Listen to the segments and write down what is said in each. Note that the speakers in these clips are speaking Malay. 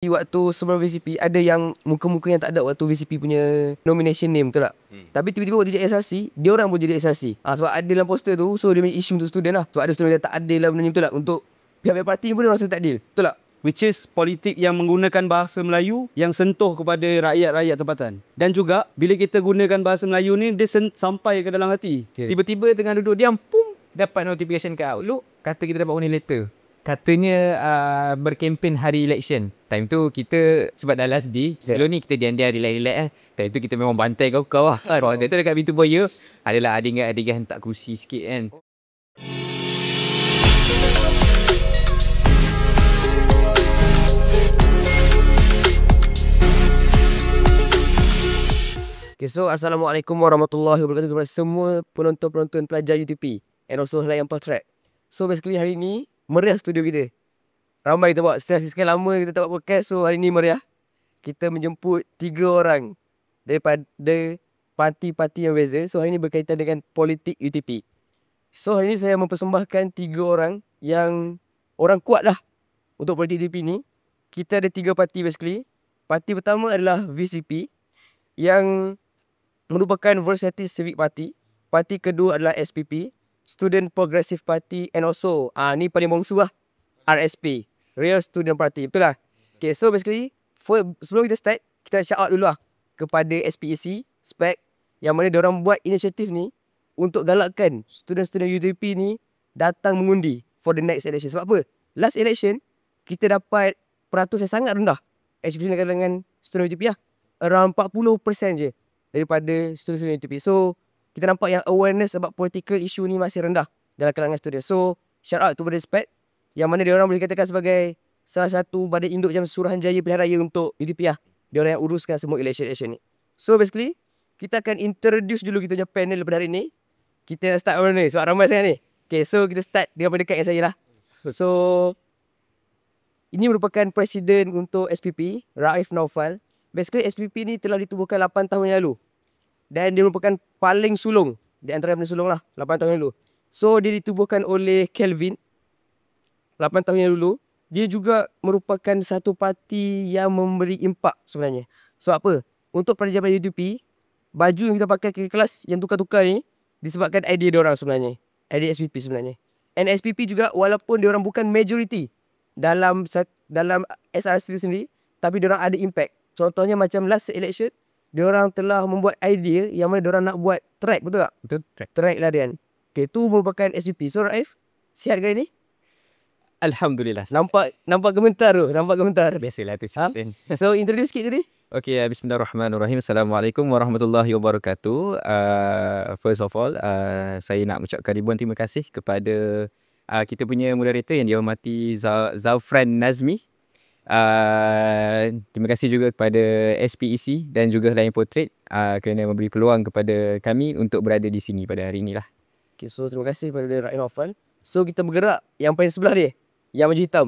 Waktu sebelum VCP ada yang muka-muka yang tak ada waktu VCP punya nomination name, betul tak? Tapi tiba-tiba waktu jadi SRC, dia orang pun jadi SRC. Sebab ada dalam poster tu, so dia punya isu untuk student lah. Sebab ada student yang tak adil lah benda ni, betul tak? Untuk pihak-pihak parti pun dia rasa tak adil, betul tak? Which is politik yang menggunakan bahasa Melayu yang sentuh kepada rakyat-rakyat tempatan. Dan juga bila kita gunakan bahasa Melayu ni, dia sampai ke dalam hati. Tiba-tiba tengah duduk diam, pum, dapat notification kat Outlook, kata kita dapat warning letter. Katanya berkempen hari election. Time tu kita, sebab dah last day, sebelum ni kita diam-diam relax-relax. Time tu kita memang bantai kau-kau lah. Waktu tu dekat pintu buaya, adalah adik-adik hantar kursi sikit kan. Okay, so Assalamualaikum warahmatullahi wabarakatuh kepada semua penonton-penonton pelajar UTP and also Layan Portrait. So basically hari ni meriah studio kita. Ramai kita buat, sekian lama kita tak buat podcast, so hari ni meriah. Kita menjemput 3 orang daripada parti-parti yang beza. So hari ni berkaitan dengan politik UTP. So hari ni saya mempersembahkan 3 orang yang orang kuat lah untuk politik UTP ni. Kita ada 3 parti basically. Parti pertama adalah VCP yang merupakan Versatile Civic Party. Parti kedua adalah SPP, Student Progressive Party, and also ni paling bongsu lah, RSP, Real Student Party. Betul lah. Okay, so basically sebelum kita start, kita shout out dulu lah kepada SPEC, SPEC, yang mana diorang buat inisiatif ni untuk galakkan student-student UTP ni datang mengundi for the next election. Sebab apa? Last election kita dapat peratus yang sangat rendah, especially dengan student UTP lah. Around 40% je daripada student-student UTP. So kita nampak yang awareness about political issue ni masih rendah dalam kalangan student. So shout out kepada SPEC, yang mana diorang boleh katakan sebagai salah satu badan induk jam Suruhanjaya Pilihan Raya untuk UTP lah. Diorang yang uruskan semua election ni. So basically kita akan introduce dulu kita punya panel pada hari ni. Kita start mana ni? Sebab ramai sangat ni. Okay, so kita start dengan pendekat yang saya lah. So ini merupakan presiden untuk SPP, Raif Naufal. Basically SPP ni telah ditubuhkan 8 tahun yang lalu. Dan dia merupakan paling sulung di antara yang paling sulung lah 8 tahun yang lalu. So dia ditubuhkan oleh Kelvin 8 tahun yang lalu. Dia juga merupakan satu parti yang memberi impak sebenarnya. Sebab apa? Untuk pelajar-pelajar UTP, baju yang kita pakai ke kelas yang tukar-tukar ni disebabkan idea diorang sebenarnya. Idea SPP sebenarnya. And SPP juga walaupun diorang bukan majority dalam SRC sendiri, tapi diorang ada impact. Contohnya macam last election, diorang telah membuat idea yang mana diorang nak buat track, betul tak? Betul, track larian. Okay, tu merupakan SPP. So Raif, sihat kali ni? Alhamdulillah. Nampak gementar tu, nampak gementar. Biasalah tu. So introduce sikit tadi. Okay, bismillahirrahmanirrahim. Assalamualaikum warahmatullahi wabarakatuh. First of all, saya nak ucapkan ribuan terima kasih kepada kita punya moderator yang dihormati Zafran Nazmi. Terima kasih juga kepada SPEC dan juga Layan Portrait kerana memberi peluang kepada kami untuk berada di sini pada hari inilah. Okay, so terima kasih kepada Raif Naufal. So kita bergerak yang paling sebelah dia, yang baju hitam.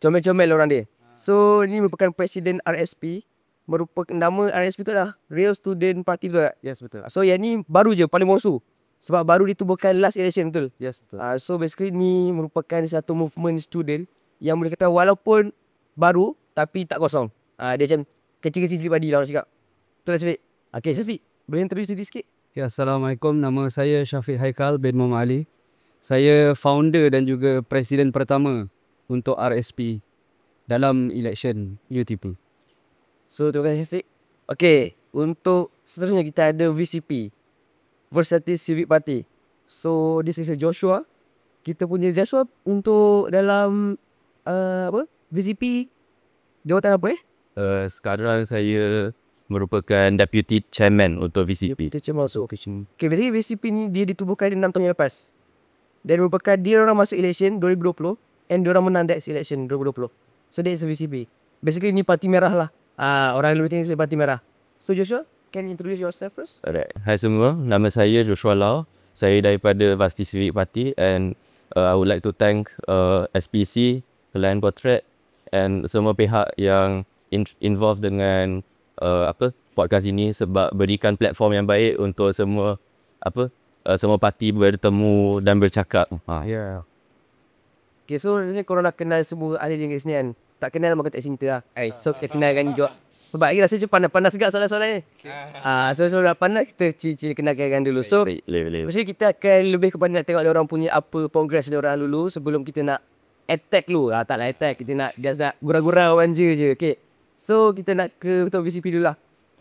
Comel-comel orang dia. So ni merupakan presiden RSP. Merupakan nama RSP tu adalah Real Student Party, betul tak? Yes, betul. So yang ni baru je, paling bongsu. Sebab baru ditubuhkan last election, betul? Yes, betul. So basically ni merupakan satu movement student yang boleh kata walaupun baru tapi tak kosong. Dia macam kecil-kecil cili padi lah orang cakap. Betul tak Syafiq? Okay Syafiq, boleh introduce diri sikit? Ya, Assalamualaikum. Nama saya Syafiq Haikal bin Muhammad Ali. Saya founder dan juga presiden pertama untuk RSP dalam election UTP. So terima kasih Syafiq. Okay, untuk seterusnya kita ada VCP, Versatile Civic Party. So this is Joshua. Kita punya Joshua untuk dalam VCP jawatan apa Sekarang saya merupakan Deputy Chairman untuk VCP. Deputy Chairman masuk. Okay, basically VCP ni dia ditubuhkan 6 tahun yang lepas. Dan merupakan dia orang masuk election 2020 and dia orang menang next election 2020. So that is VCP. Basically ni parti merah lah. Orang lebih tinggi parti merah. So Joshua, can you introduce yourself first? Alright. Hai semua, nama saya Joshua Lau. Saya daripada Versatile Civic Party and I would like to thank SPC, Layan Portrait and semua pihak yang involved dengan podcast ini sebab berikan platform yang baik untuk semua semua parti bertemu dan bercakap. Okay, so rasanya korang dah kenal semua ahli di sini kan. tak kenal maka tak cinta lah. So kita kenalkan juga. Sebab lagi rasa macam panas juga soalan-soalan ni. So nak panas kita cil kenalkan dulu. So maksudnya kita akan lebih kepada nak tengok orang punya apa progress orang dulu sebelum kita nak attack dulu. Taklah attack, kita nak just nak gurau-gurau manja je. Okay. So kita nak ke untuk VCP dulu lah.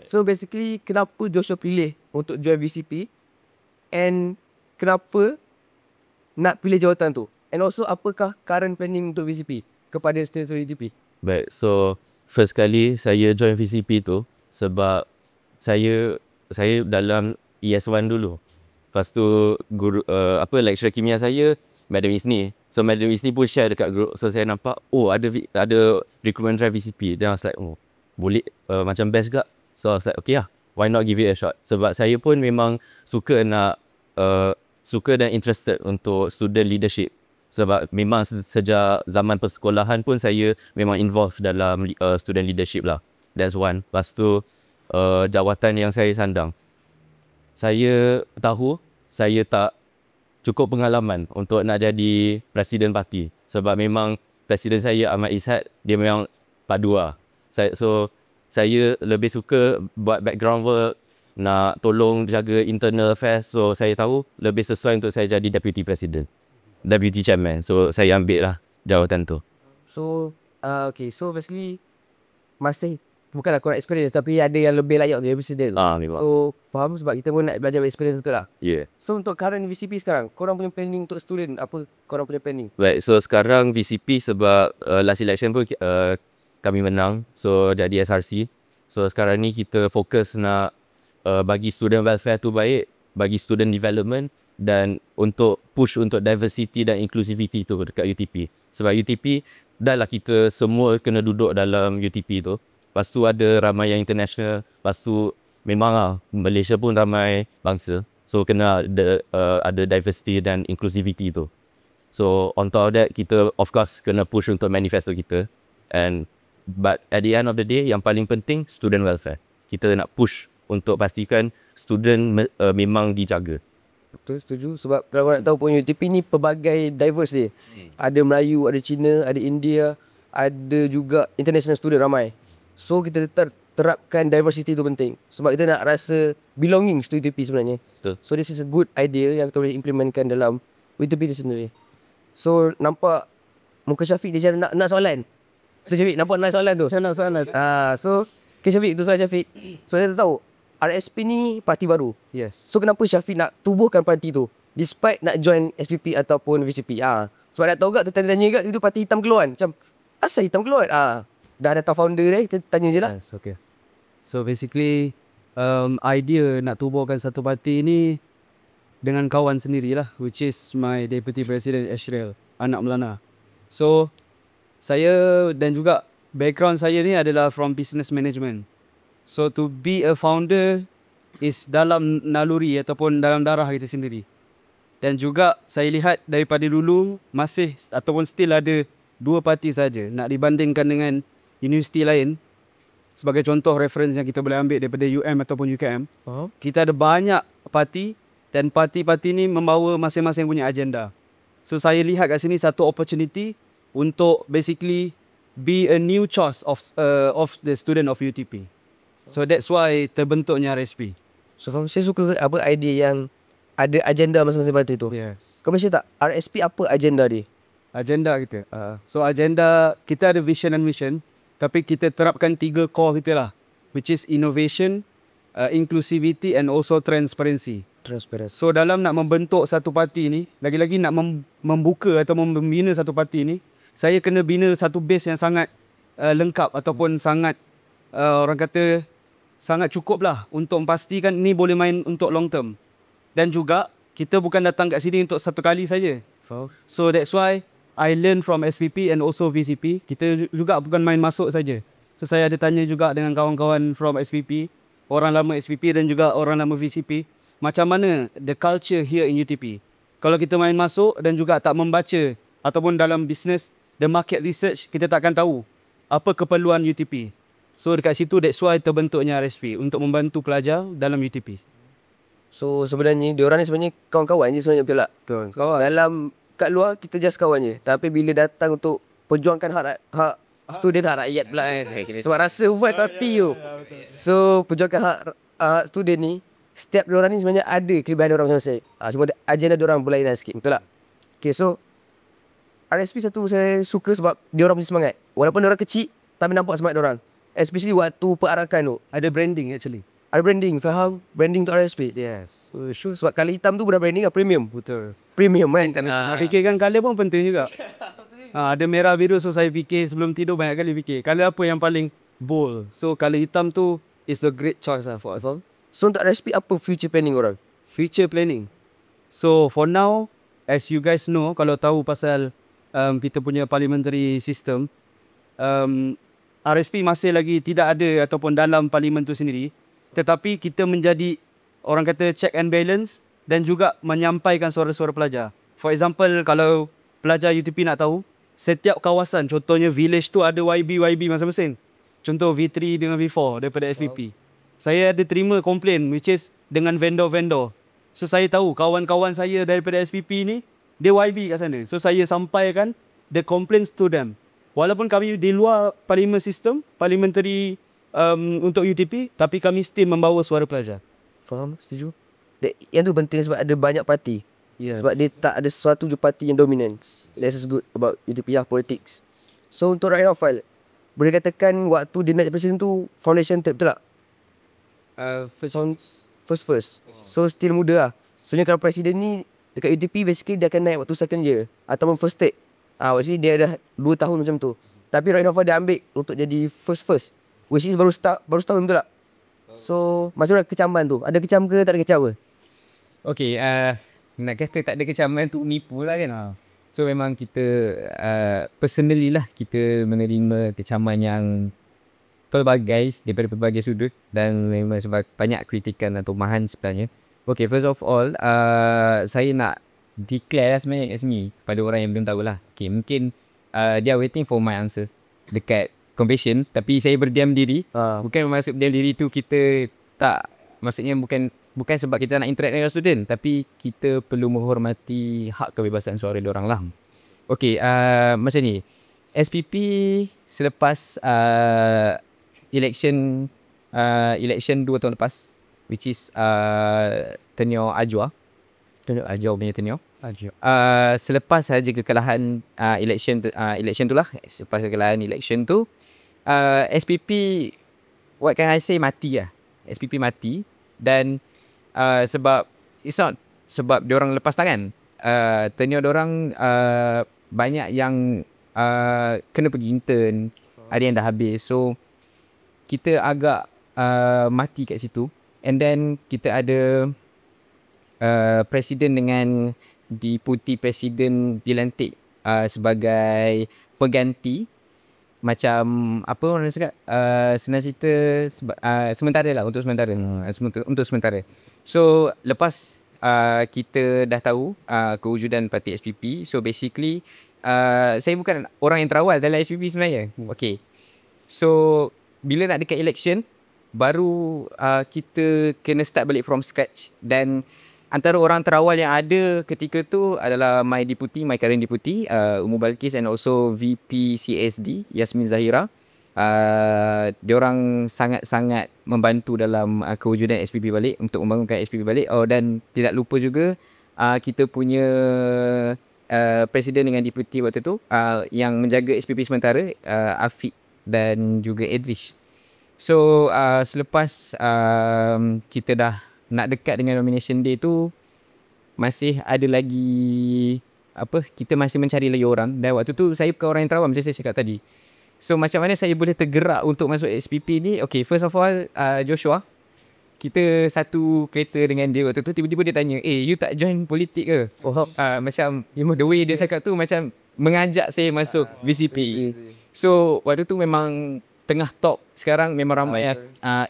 So basically kenapa Joshua pilih untuk join VCP and kenapa nak pilih jawatan tu? And also apakah current planning untuk VCP kepada student UTP? Baik, so first kali saya join VCP tu sebab saya dalam ES1 dulu. Lepas tu guru lecturer kimia saya Madam Isni. So Madam Isni pun share dekat group. So saya nampak ada recruitment drive VCP. Then I was like, oh boleh macam best gak. So I was like, okay lah, why not give it a shot. Sebab saya pun memang suka dan interested untuk student leadership. Sebab memang sejak zaman persekolahan pun saya memang involved dalam student leadership lah. That's one. Lepas tu jawatan yang saya sandang. Saya tahu saya tak cukup pengalaman untuk nak jadi presiden parti. Sebab memang presiden saya Ahmad Ishak, dia memang padu lah. Saya lebih suka buat background work, nak tolong jaga internal affairs. So saya tahu lebih sesuai untuk saya jadi deputy president, deputy chairman. So saya ambil lah jawatan tu. So okay, so basically masih bukanlah korang experience tapi ada yang lebih layak untuk jadi presiden. Memang. So faham sebab kita pun nak belajar experience betul lah. Yeah. So untuk current VCP sekarang, korang punya planning untuk student apa korang punya planning? Baik, so sekarang VCP sebab last election pun kami menang. So jadi SRC. So sekarang ni kita fokus nak bagi student welfare tu baik, bagi student development dan untuk push untuk diversity dan inclusivity tu dekat UTP. Sebab UTP dah lah kita semua kena duduk dalam UTP tu. Lepas tu ada ramai yang international. Lepas tu memang lah Malaysia pun ramai bangsa. So kena ada diversity dan inclusivity tu. So on top of that kita of course kena push untuk manifesto kita. But at the end of the day yang paling penting student welfare. Kita nak push untuk pastikan student memang dijaga. Betul, setuju. Sebab kalau nak tahu pun UTP ni pelbagai diverse dia. Ada Melayu, ada Cina, ada India, ada juga international student ramai. So kita terapkan diversity tu penting. Sebab kita nak rasa belonging to UTP sebenarnya. Betul. So this is a good idea yang kita boleh implementkan dalam UTP tu sendiri. So nampak muka Syafiq dia macam nak soalan. Tu Syafiq nampak nak soalan tu. Saya nak soalan. So okay Syafiq, tu soalan Syafiq. So saya tahu RSP ni parti baru. Yes. So kenapa Syafiq nak tubuhkan parti tu despite nak join SPP ataupun VCP? Sebab nak tahu tak, tanya-tanya kat itu parti hitam keluar kan. Macam asal hitam keluar? Dah datang founder dia, kita tanya je lah. Yes, okay. So basically idea nak tubuhkan satu parti ni dengan kawan sendirilah, which is my deputy president Ashril, anak Melana. So saya dan juga background saya ni adalah from business management. So to be a founder is dalam naluri ataupun dalam darah kita sendiri. Dan juga saya lihat daripada dulu masih ataupun still ada dua parti saja nak dibandingkan dengan universiti lain. Sebagai contoh reference yang kita boleh ambil daripada UM ataupun UKM. Kita ada banyak parti dan parti-parti ni membawa masing-masing punya agenda. So saya lihat kat sini satu opportunity untuk basically be a new choice of the student of UTP. So that's why terbentuknya RSP. So saya suka apa idea yang ada agenda masing-masing parti tu. Yes. Kau mesti tak RSP apa agenda dia? Agenda kita. So agenda kita ada vision and mission. Tapi kita terapkan 3 core kita lah. Which is innovation, inclusivity and also transparency. Transparency. So dalam nak membentuk satu parti ni, lagi-lagi nak membuka atau membina satu parti ni, saya kena bina satu base yang sangat lengkap ataupun sangat orang kata sangat cukup lah untuk memastikan ni boleh main untuk long term. Dan juga kita bukan datang kat sini untuk satu kali saja. So that's why I learn from SVP and also VCP. Kita juga bukan main masuk saja. So saya ada tanya juga dengan kawan-kawan from SVP, orang lama SVP dan juga orang lama VCP, macam mana the culture here in UTP. Kalau kita main masuk dan juga tak membaca ataupun dalam business the market research, kita tak akan tahu apa keperluan UTP. So dekat situ that's why terbentuknya RSP untuk membantu pelajar dalam UTP. So sebenarnya diorang ni sebenarnya kawan-kawan je sebenarnya, betul tak? Betul. Kawan. Dalam kat luar kita just kawan je. Tapi bila datang untuk perjuangkan hak student hak rakyat pula kan. Sebab rasa vibe parti tu. So perjuangan hak student ni, setiap diorang ni sebenarnya ada kelebihan diorang masing-masing. Cuma agenda diorang berlainan sikit. Betul tak? Okay, so RSP satu saya suka sebab diorang punya semangat. Walaupun diorang kecil, tapi nampak semangat diorang. Especially waktu perarakan tu. Ada branding actually. Ada branding, faham? Branding untuk RSP. Yes. Sure, sebab kala hitam tu budak branding premium. Betul. Premium kan? Nak fikirkan colour pun penting juga. Ada merah biru, so saya fikir sebelum tidur banyak kali fikir colour apa yang paling bold. So colour hitam tu is the great choice lah for us. So untuk RSP apa future planning orang? Future planning. So for now, as you guys know, kalau tahu pasal kita punya parliamentary system, RSP masih lagi tidak ada ataupun dalam parlimen tu sendiri. Tetapi kita menjadi orang kata check and balance dan juga menyampaikan suara-suara pelajar. For example, kalau pelajar UTP nak tahu, setiap kawasan, contohnya village tu ada YB masing-masing. Contoh V3 dengan V4 daripada SPP. Saya ada terima komplain which is dengan vendor-vendor. So saya tahu kawan-kawan saya daripada SPP ni, dia YB kat sana. So saya sampaikan the complaints to them. Walaupun kami di luar parliament system, parliamentary untuk UTP, tapi kami still membawa suara pelajar. Faham? Setuju? Yang tu penting sebab ada banyak parti. Yes. Sebab dia tak ada sesuatu je parti yang dominance. That's good about UTP politics. So untuk rakyat Naufal, boleh katakan waktu dia naik presiden tu foundation betul tak? First. So still muda lah. Soalnya kalau presiden ni dekat UTP basically dia akan naik waktu second year ataupun first take. Maksudnya dia dah 2 tahun macam tu. Tapi rakyat Naufal dia ambil untuk jadi first. Which is baru setahun betul tak? So macam mana kecaman tu? Ada kecam ke tak ada kecam ke? Okay, nak kata tak ada kecaman tu nipu lah kan. So memang kita personally lah kita menerima kecaman yang pelbagai daripada pelbagai sudut dan memang sebab banyak kritikan dan tomahan sebenarnya. Okay, first of all, saya nak declare lah sebenarnya kat sini kepada orang yang belum tahu lah. Okay, mungkin they are waiting for my answer dekat convention, tapi saya berdiam diri. Bukan maksud berdiam diri tu kita tak, maksudnya bukan sebab kita nak interact dengan student, tapi kita perlu menghormati hak kebebasan suara diorang lah. Okay, macam ni, SPP selepas election 2 tahun lepas, which is tenure Ajwa punya tenure. Selepas saja kekalahan election tu lah, selepas kekalahan election tu, SPP, what can I say, mati lah. SPP mati. Dan sebab it's not sebab diorang lepas tangan, tenure diorang banyak yang kena pergi intern, ada yang dah habis. So kita agak mati kat situ. And then kita ada presiden dengan deputy presiden dilantik sebagai pengganti. Macam apa orang cakap, senang cerita sementara lah, untuk sementara. So lepas kita dah tahu kewujudan parti SPP, so basically saya bukan orang yang terawal dalam SPP sebenarnya. Okay, so bila nak dekat election, baru kita kena start balik from scratch. Dan antara orang terawal yang ada ketika tu adalah my current deputy, Umu Balkis, and also VP CSD, Yasmin Zahira. Diorang sangat-sangat membantu dalam kewujudan SPP balik, untuk membangunkan SPP balik. Dan tidak lupa juga kita punya presiden dengan deputy waktu tu yang menjaga SPP sementara, Afiq dan juga Edrish. So selepas kita dah nak dekat dengan nomination day tu, masih ada lagi kita masih mencari lagi orang. Dan waktu tu saya bukan orang yang terawal macam saya cakap tadi. So macam mana saya boleh tergerak untuk masuk SPP ni? Okay, first of all, Joshua, kita satu kereta dengan dia waktu tu. Tiba-tiba dia tanya, you tak join politik ke? Macam the way dia cakap tu macam mengajak saya masuk VCP. So waktu tu memang tengah top. Sekarang memang ramai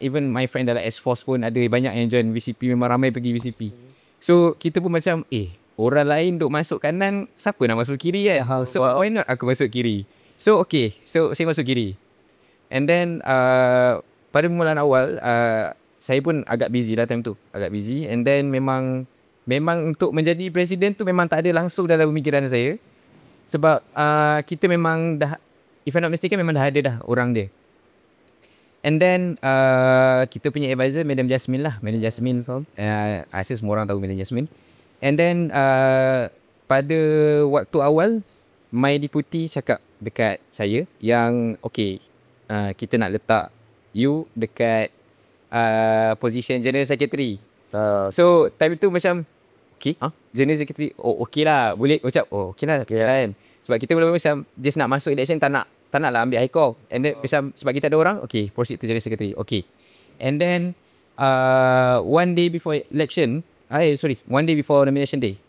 even my friend dalam S-Force pun ada banyak yang join VCP. Memang ramai pergi VCP. So kita pun macam orang lain duk masuk kanan, siapa nak masuk kiri kan? So why not aku masuk kiri? So okay, so saya masuk kiri. And then pada permulaan awal saya pun agak busy lah time tu. Agak busy. And then memang untuk menjadi presiden tu memang tak ada langsung dalam pemikiran saya. Sebab kita memang dah if I'm not mistaken memang dah ada dah orang dia. And then kita punya advisor Madam Jasmine lah. Madam Jasmine rasa semua orang tahu Madam Jasmine. And then pada waktu awal My Deputy cakap dekat saya yang okay, kita nak letak you dekat position General Secretary. So time tu macam okay, General Secretary, oh okay lah, boleh ucap, oh okay lah kan. Sebab kita mula-mula macam just nak masuk election, tak nak lah ambil high call. And then macam sebab kita ada orang, okay, proceed to General Secretary, okay. And then one day before election, one day before nomination day,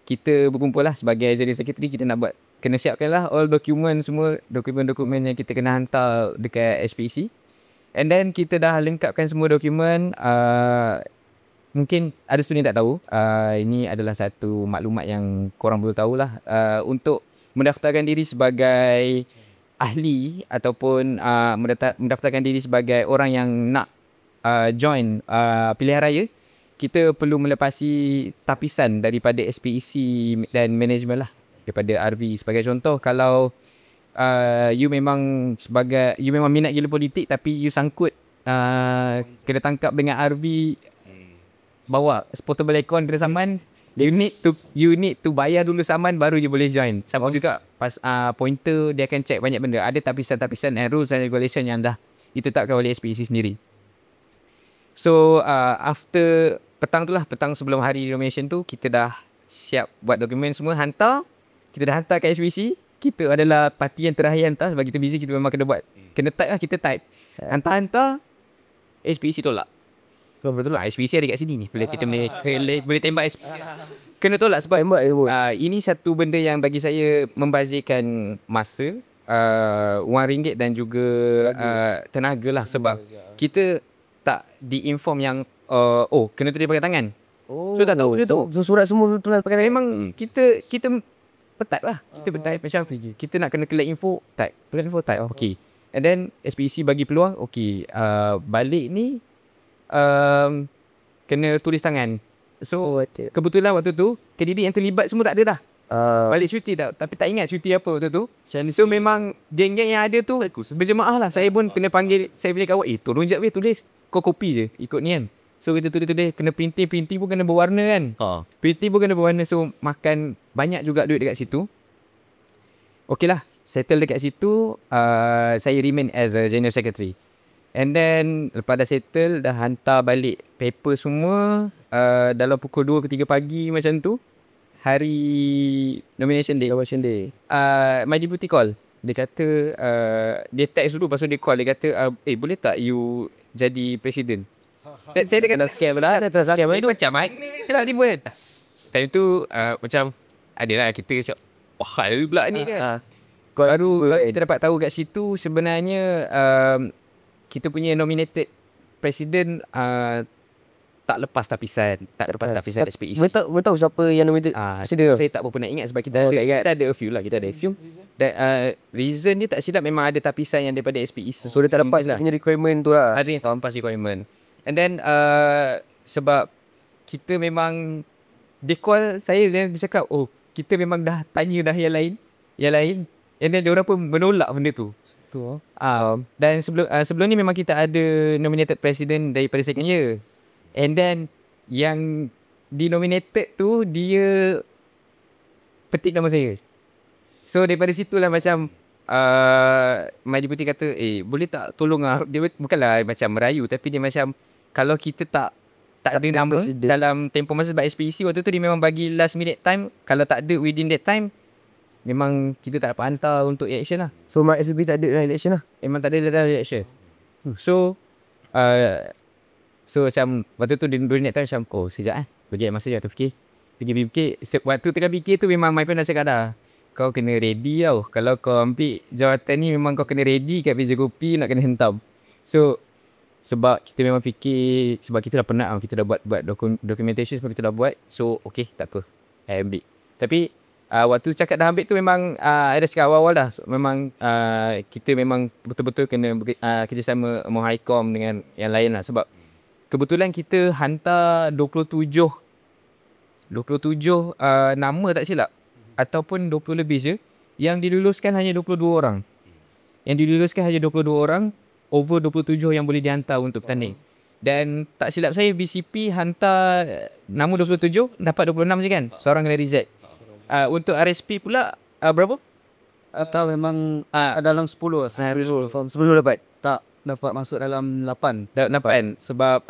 kita berkumpul lah sebagai General Secretary. Kita nak buat, kena siapkan lah all dokumen semua, dokumen-dokumen yang kita kena hantar dekat SPC. And then kita dah lengkapkan semua dokumen. Mungkin ada student tak tahu, ini adalah satu maklumat yang korang perlu tahulah. Untuk mendaftarkan diri sebagai ahli ataupun mendaftarkan diri sebagai orang yang nak join pilihan raya, kita perlu melepasi tapisan daripada SPEC dan management lah, daripada RV. Sebagai contoh, kalau you memang minat gila politik tapi you sangkut kena tangkap dengan RV, bawa portable aircon kena saman, you need to bayar dulu saman baru you boleh join. Sama juga pas pointer, dia akan check banyak benda. Ada tapisan-tapisan and rules and regulation yang dah ditetapkan oleh SPEC sendiri. So after petang sebelum hari nomination tu, kita dah siap buat dokumen semua, hantar. Kita dah hantar kat SPC. Kita adalah parti yang terakhir hantar sebab kita busy, kita memang kena buat. Kena type lah, kita type. Hantar. SPC tolak. Betul lah, SPC ada kat sini ni. Boleh tembak SPC. Kena tolak sebab ini satu benda yang bagi saya membazirkan masa, RM1 dan juga tenaga lah. Sebab kita tak diinform yang kena tulis pakai tangan. So tak tahu. So surat semua tulis pakai tangan. Memang kita type lah. Kita type macam kita nak kena collect info, type. Okay. And then SPC bagi peluang, okay, balik ni kena tulis tangan. So kebetulan waktu tu kandidat yang terlibat semua tak ada dah. Balik cuti tau. Tapi tak ingat cuti apa waktu tu. So memang geng-geng yang ada tu berjemaah lah. Saya pun kena panggil, saya pilih kawan, tolong jap tulis. Kau copy je, ikut ni kan. So kita tulis, kena printing pun kena berwarna kan. Printing pun kena berwarna. So makan banyak juga duit dekat situ. Okay lah, settle dekat situ. Saya remain as a General Secretary. And then lepas dah settle, dah hantar balik paper semua dalam pukul 2 ke 3 pagi macam tu, hari nomination day. My deputy call. Dia kata, dia text dulu, lepas tu dia call. Dia kata, boleh tak you jadi presiden? Saya kena scam lah. Itu macam saya nak tiba. Time tu macam adalah kita cakap, wah hal pula ni kan. Baru kita dapat tahu kat situ sebenarnya kita punya nominated presiden tak lepas tapisan SPEC. Boleh tahu siapa yang nominated presiden? Saya tak berapa nak ingat sebab kita ada a few lah. Dan reason dia tak silap memang ada tapisan yang daripada SPEC. So dia tak lepas lah punya requirement tu lah. Ada yang tak lepas requirement. And then sebab kita memang, dia call saya dan dia cakap, kita memang dah tanya dah yang lain. And then diorang pun menolak benda tu. Dan sebelum ni memang kita ada nominated president daripada second year. And then yang dinominated tu, dia petik nama saya. So daripada situlah macam my deputy kata, boleh tak tolong lah. Dia bukanlah macam merayu, tapi dia macam, kalau kita tak ada nama dalam tempoh masa sebab SPEC waktu tu dia memang bagi last minute time. Kalau tak ada within that time, memang kita tak dapat hantar untuk election lah. So my FB tak ada dalam election lah. Memang tak ada dalam election. So macam waktu tu during that time macam, sekejap bagi masa je tu fikir. Waktu tengah fikir tu memang my friend dah cakap dah, kau kena ready tau. Kalau kau ambil jawatan ni, memang kau kena ready kat meja kopi nak kena hentam. So sebab kita memang fikir, sebab kita dah penat, kita dah buat documentation semua kita dah buat. So okay, tak apa, I ambil. Tapi waktu cakap dah ambil tu memang ada cakap awal-awal dah. So, memang kita memang betul-betul kena kerjasama Mohaicom dengan yang lain lah. Sebab kebetulan kita hantar 27 nama tak silap, ataupun 20 lebih je. yang diluluskan hanya 22 orang. Yang diluluskan hanya 22 orang, over 27 yang boleh dihantar untuk bertanding. Dan tak silap saya, VCP hantar nama 27, dapat 26 je kan? Seorang kena reject. Untuk RSP pula, berapa? Atau memang dalam 10 saya 10 dapat. tak dapat masuk dalam 8. Dapat kan? Sebab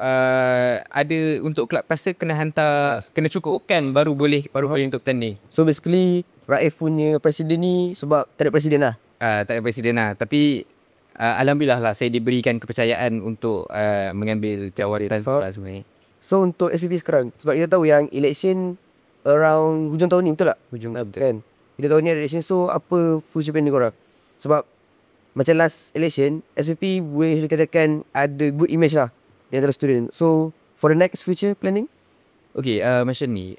ada untuk kelab pasir kena hantar, kena cukupkan baru boleh untuk bertanding. So basically Raif punya presiden ni sebab tak ada presiden lah. Tak ada presiden lah. Tapi alhamdulillah lah saya diberikan kepercayaan untuk mengambil jawatan sebenarnya. So untuk SPP sekarang, sebab kita tahu yang election around hujung tahun ni, betul tak? Hujung kan. Kita tahun ni ada election, so apa future plan korang? Sebab macam last election, SPP boleh dikatakan ada good image lah di antara student. So for the next future planning? Okay, macam ni.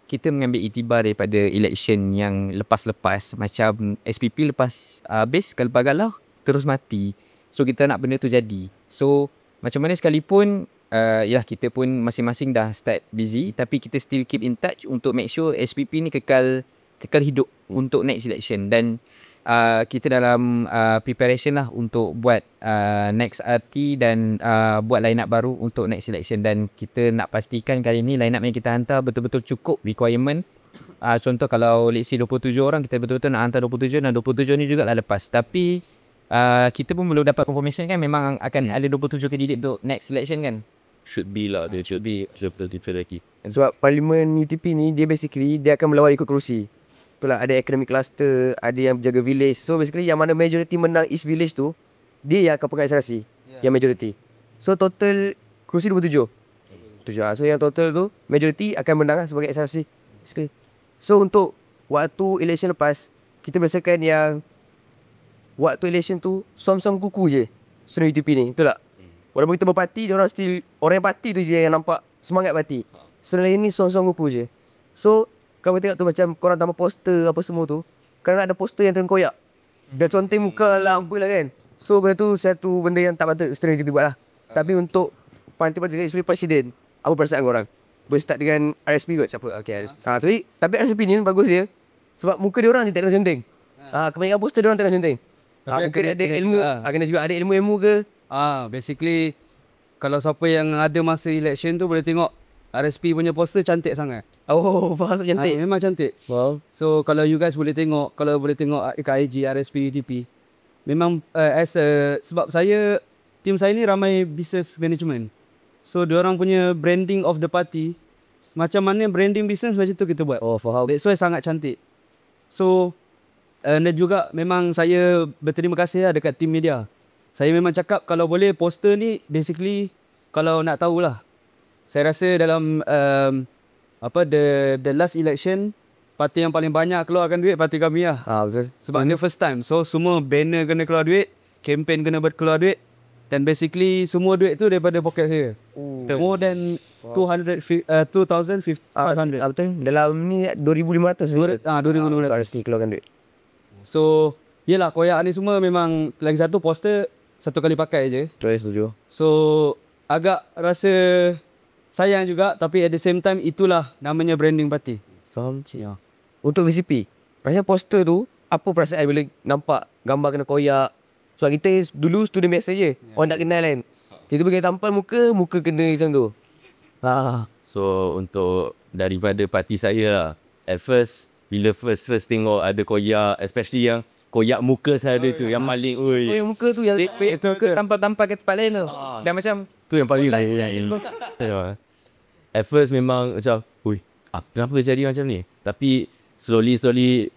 Kita mengambil iktibar daripada election yang lepas-lepas. Macam SPP lepas habis, galah terus mati. So kita nak benda tu jadi. So macam mana sekalipun, yalah kita pun masing-masing dah start busy, tapi kita still keep in touch untuk make sure SPP ni kekal hidup untuk next election. Dan kita dalam preparation lah untuk buat next RT dan buat line up baru untuk next election. Dan kita nak pastikan kali ni line up yang kita hantar betul-betul cukup requirement. Contoh kalau let's say 27 orang, kita betul-betul nak hantar 27 dan 27 ni juga lah lepas. Tapi kita pun belum dapat confirmation kan, memang akan ada 27 kandidat untuk next election kan. Should be lah, dia should be lagi. Sebab Parlimen UTP ni dia basically dia akan melawat ikut kerusi. Itulah, ada academic cluster, ada yang jaga village. So basically yang mana majority menang each village tu, dia yang akan pegang akselerasi, yang majority. So total kerusi 27. So yang total tu majority akan menang lah sebagai akselerasi basically. So untuk waktu election lepas, kita berdasarkan yang waktu election tu som-som kuku je student UTP ni, betul tak? Walaupun kita berparti, diorang still, orang yang parti tu je yang nampak semangat parti. Selain ni som-som kuku je. So kalau tengok tu macam korang tambah poster apa semua tu, kerana ada poster yang terkoyak dan conteng muka lah apalah kan. So benda tu satu benda yang tak patut student UTP buat lah. Tapi untuk parti-parti sebagai presiden, apa perasaan korang? Boleh start dengan RSP kot. Siapa? Okay, RSP. Tapi RSP ni bagus dia sebab muka dia orang ni tak ada conteng. Kebanyakan poster dia orang tak ada conteng. Mungkin ada ilmu, kena juga ada ilmu-ilmu ke. Basically kalau siapa yang ada masa election tu boleh tengok RSP punya poster cantik sangat. Oh, faham cantik. Memang cantik. Wow. So kalau you guys boleh tengok, kalau boleh tengok kat IG RSP UTP, memang sebab tim saya ni ramai business management. So diorang punya branding of the party, macam mana branding business macam tu kita buat. Oh, faham. That's why sangat cantik. So dan juga memang saya berterima kasih lah dekat tim media. Saya memang cakap kalau boleh poster ni basically, kalau nak tahulah, saya rasa dalam the last election, parti yang paling banyak keluarkan duit parti kami lah. Betul. Sebab ni first time. So semua banner kena keluar duit, campaign kena keluar duit, dan basically semua duit tu daripada poket saya. More than 2,500. Betul. Dalam ni 2,500. 2,500 RSP keluarkan duit. So yelah, koyak ni semua memang lagi satu poster satu kali pakai je. Betul, setuju. So agak rasa sayang juga, tapi at the same time itulah namanya branding parti. Ya. Untuk VCP, perasaan poster tu, apa perasaan bila nampak gambar kena koyak? Sebab kita dulu student biasa je, orang tak kenal kan. Tiba-tiba kita tampal muka kena macam tu. So untuk daripada parti saya lah, at first bila first tengok ada koyak, especially yang koyak muka saya tu, yang paling Koyak muka tu yang Tampal-tampal ke tempat lain tu. Dan macam tu yang paling lain. At first memang macam, kenapa jadi macam ni? Tapi slowly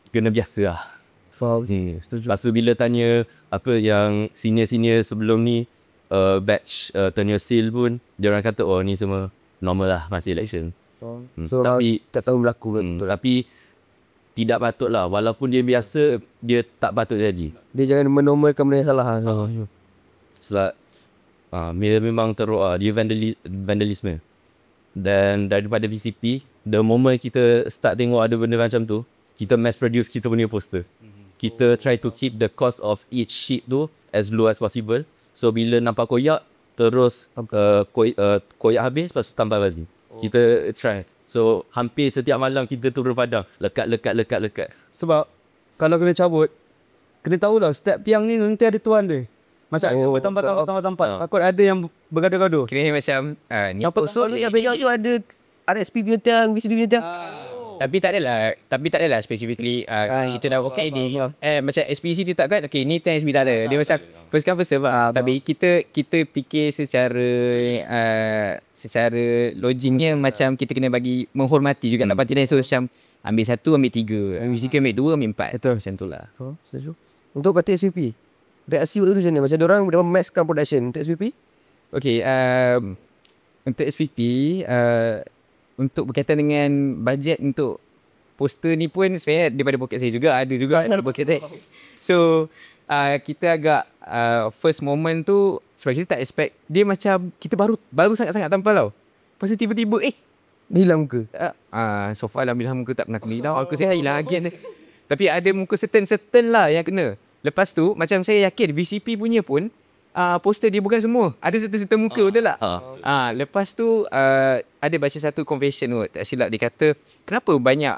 kena biasa lah. Faham. Lepas tu bila tanya apa yang senior sebelum ni, batch tenure seal pun, dia orang kata ni semua normal lah masa election. So tapi tak tahu berlaku betul. Tapi tidak patut lah, walaupun dia biasa, dia tak patut jadi. Dia jangan menormalkan benda yang salah. Sebab dia memang teruk lah, dia vandalisme. Dan daripada VCP, the moment kita start tengok ada benda macam tu, kita mass produce kita punya poster. Kita try to keep the cost of each sheet tu as low as possible. So bila nampak koyak, terus koyak habis, lepas tu tambah lagi. Kita try. So hampir setiap malam kita turun padang. Lekat. Sebab kalau kena cabut, kena tahulah setiap tiang ni nanti ada tuan dia. Macam bertempat. Takut ada yang bergaduh-gaduh. Kira macam ni Siapa so yang pegang tu ada RSP punya tiang, VCP punya tiang. Tapi tak adalah specifically kita dah okay ni. Macam SPC ditetapkan okey ni time SPC tak ada. Dia macam first come first serve lah. Tapi kita fikir secara logiknya macam kita kena bagi menghormati juga tak parti lain. So macam ambil 1 ambil 3, ambil 3 ambil 2 ambil 4. Betul macam tu lah. So, setuju. Untuk parti SPP, reaksi waktu tu macam mana? Macam diorang memasskan production untuk SPP? Okay, untuk SPP, untuk berkaitan dengan bajet untuk poster ni pun sebenarnya daripada poket saya juga. Ada juga dalam poket saya. So, kita agak first moment tu sebab kita tak expect. Dia macam kita baru sangat-sangat tampal tau. Lepas tu tiba-tiba Dia hilang muka. So far alhamdulillah muka tak pernah kena hilang. Aku saya hilang again. Tapi ada muka certain lah yang kena. Lepas tu macam saya yakin VCP punya pun poster dia bukan semua. Ada certain muka betul tak? Lepas tu ada baca satu confession tu. Tak silap dia kata kenapa banyak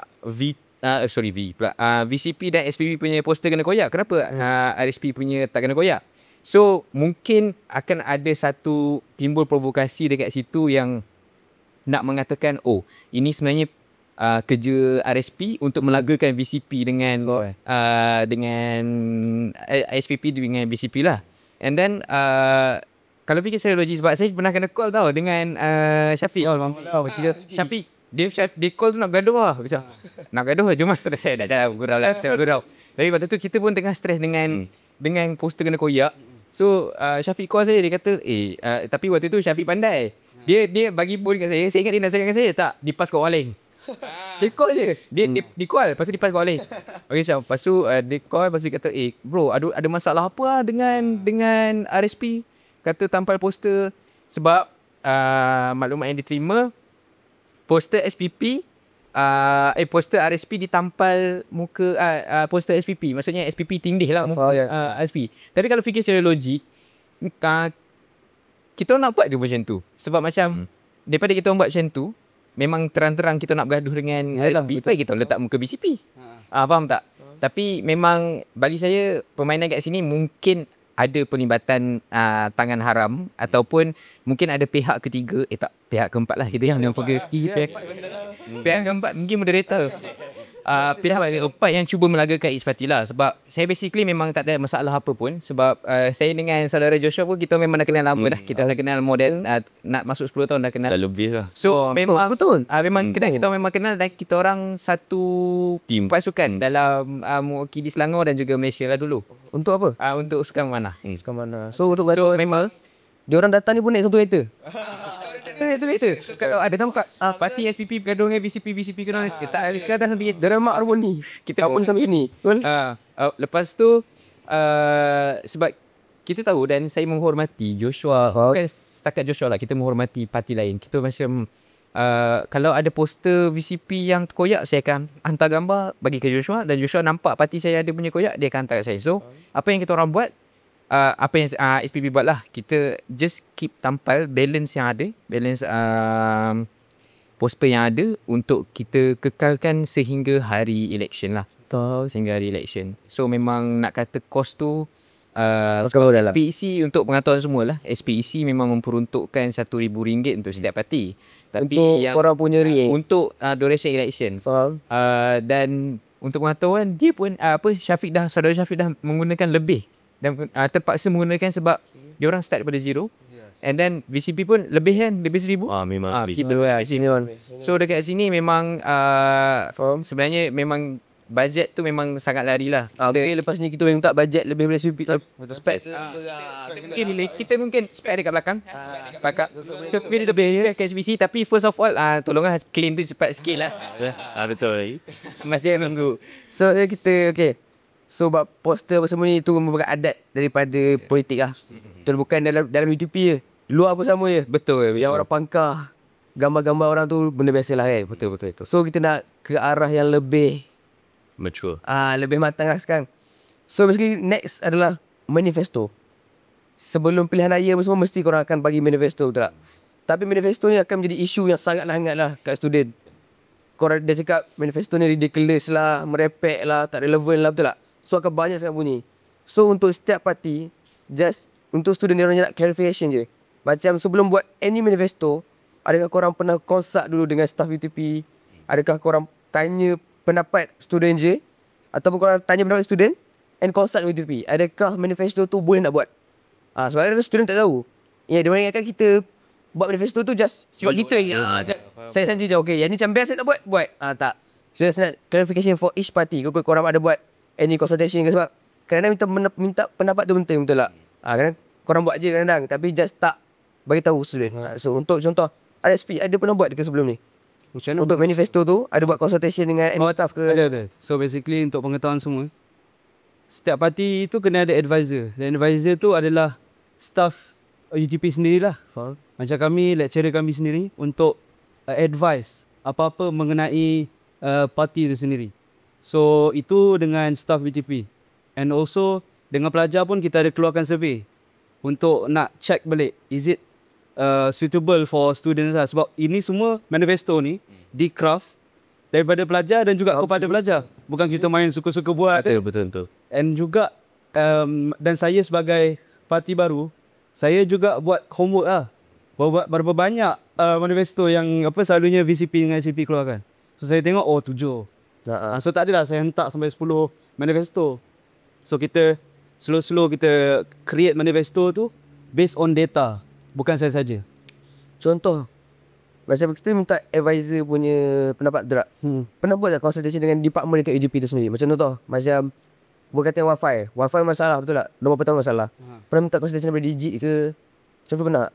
VCP dan SPP punya poster kena koyak. Kenapa RSP punya tak kena koyak? So mungkin akan ada satu timbul provokasi dekat situ yang nak mengatakan ini sebenarnya kerja RSP untuk melagakan VCP dengan SPP dengan VCP lah. And then kalau fikir secara logik sebab saya pernah kena call tau dengan Syafiq. Syafiq dia call tu nak bergaduh lah. Macam nak bergaduh lah, jom lah. Saya dah gurau lah. Tapi waktu tu kita pun tengah stres dengan poster kena koyak. So Syafiq call saya, dia kata tapi waktu tu Syafiq pandai. Dia bagi bone kat saya. Saya ingat dia nasihatkan saya. Tak, dia pass kat orang lain. Dia call je. Dia call, lepas tu dia pass kat orang lain. Okay, macam lepas tu dia call, lepas tu dia kata bro, ada masalah apa lah dengan RSP? Kata tampal poster. Sebab maklumat yang diterima, poster SPP poster RSP ditampal muka poster SPP. Maksudnya SPP tindih lah muka RSP. Tapi kalau fikir secara logik, kita nak buat je macam tu. Sebab macam daripada kita buat macam tu, memang terang-terang kita nak bergaduh dengan RSP, baik kita letak muka BCP. Faham tak? Tapi memang bagi saya permainan kat sini mungkin ada pelibatan tangan haram ataupun mungkin ada pihak ketiga, pihak keempat lah kita yang pihak keempat mungkin moderator. Pihak keempat yang cuba melagakan Isfati lah. Sebab saya basically memang tak ada masalah apa pun. Sebab saya dengan saudara Joshua pun kita memang dah kenal lama dah. Kita dah kenal model nak masuk 10 tahun dah kenal. Dah lebih lah. So memang betul. Memang kita memang kenal dan kita orang satu tim pasukan dalam mewakili Selangor dan juga Malaysia lah dulu. Untuk apa? Untuk sukan mana? Sukan mana? So untuk memang diorang datang ni pun naik satu kereta. Kalau ada sampai parti SPP bergaduh dengan VCP kena kita datang satu kereta. Drama harmoni. Kita pun sampai sini. Betul? Lepas tu sebab kita tahu dan saya menghormati Joshua. Bukan setakat Joshua lah, kita menghormati parti lain. Kita macam kalau ada poster VCP yang koyak, saya akan hantar gambar bagi ke Joshua. Dan Joshua nampak parti saya ada punya koyak, dia akan hantar ke saya. So apa yang kita orang buat, apa yang SPP buat lah, kita just keep tampal balance yang ada, balance poster yang ada untuk kita kekalkan sehingga hari election lah. Sehingga hari election. So memang nak kata kos tu SPEC untuk pengetahuan semua lah, SPEC memang memperuntukkan RM1,000 untuk setiap parti. Tapi untuk yang korang punya untuk duration election. Dan untuk pengetahuan dia pun saudara Syafiq dah menggunakan lebih dan terpaksa menggunakan sebab diorang start daripada zero. And then VCP pun lebih kan, lebih 1,000. Memang lebih. So dekat sini memang sebenarnya memang bajet tu memang sangat lari lah. Okay, lepas ni kita memang tak bajet lebih daripada SPP. Spek. Kita mungkin spek dekat belakang. So dia lebih ke SPC. Tapi first of all tolonglah clean tu cepat sikit lah. Betul. Mas dia nunggu. So kita so buat poster apa semua ni tu merupakan adat daripada politik lah. Betul, bukan dalam UTP je. Luar pun sama je. Betul. Yang orang pangkah, gambar-gambar orang tu benda biasa lah kan. Betul. So kita nak ke arah yang lebih mature. Lebih matang lah sekarang. So basically next adalah manifesto. Sebelum pilihan raya semua mesti korang akan bagi manifesto, betul tak? Tapi manifesto ni akan menjadi isu yang sangatlah hangat lah kat student. Korang dia cakap manifesto ni ridiculous lah, merepek lah, tak relevan lah, betul tak? So akan banyak sangat bunyi. So untuk setiap parti, just untuk student dia orang nak clarification je. Macam sebelum buat any manifesto, adakah korang pernah consult dulu dengan staff UTP? Adakah korang tanya pendapat student je? Ataupun korang tanya pendapat student and consult dengan UTP? Adakah manifesto tu boleh nak buat? Sebab student tak tahu. Ya, dia orang ingatkan kita buat manifesto tu just sebab kita saya saja je okay, yang ni macam best saya tak buat. Tak. So saya nak clarification for each party. Kau korang ada buat any consultation ke, sebab kadang-kadang minta pendapat tu penting, betul tak? Kadang korang buat je kadang-kadang tapi just tak bagi tahu student. So untuk contoh RSP ada pernah buat ke sebelum ni? Macam mana? Untuk manifesto tu ada buat consultation dengan any staff ke? Ada. So basically untuk pengetahuan semua, setiap parti tu kena ada advisor. Dan advisor tu adalah staff UTP sendirilah. Macam kami, lecturer kami sendiri untuk advice apa-apa mengenai parti tu sendiri. So itu dengan staff UTP. And also dengan pelajar pun kita ada keluarkan survey untuk nak check balik is it suitable for students lah. Sebab ini semua manifesto ni di craft daripada pelajar dan juga kepada pelajar. Bukan kita main suka-suka buat. Betul. And juga dan saya sebagai parti baru, saya juga buat homework lah. Berapa banyak manifesto yang selalunya VCP dengan SVP keluarkan. So saya tengok 7. So tak adalah saya hentak sampai 10 manifesto. So kita slow kita create manifesto tu based on data. Bukan saya saja. Contoh macam kita minta advisor punya pendapat tu tak? Pernah buat tak consultation dengan department dekat UGP tu sendiri? Macam contoh macam berkaitan wifi masalah, betul tak? Nombor pertama masalah. Pernah minta consultation daripada Digit ke? Macam tu pernah tak?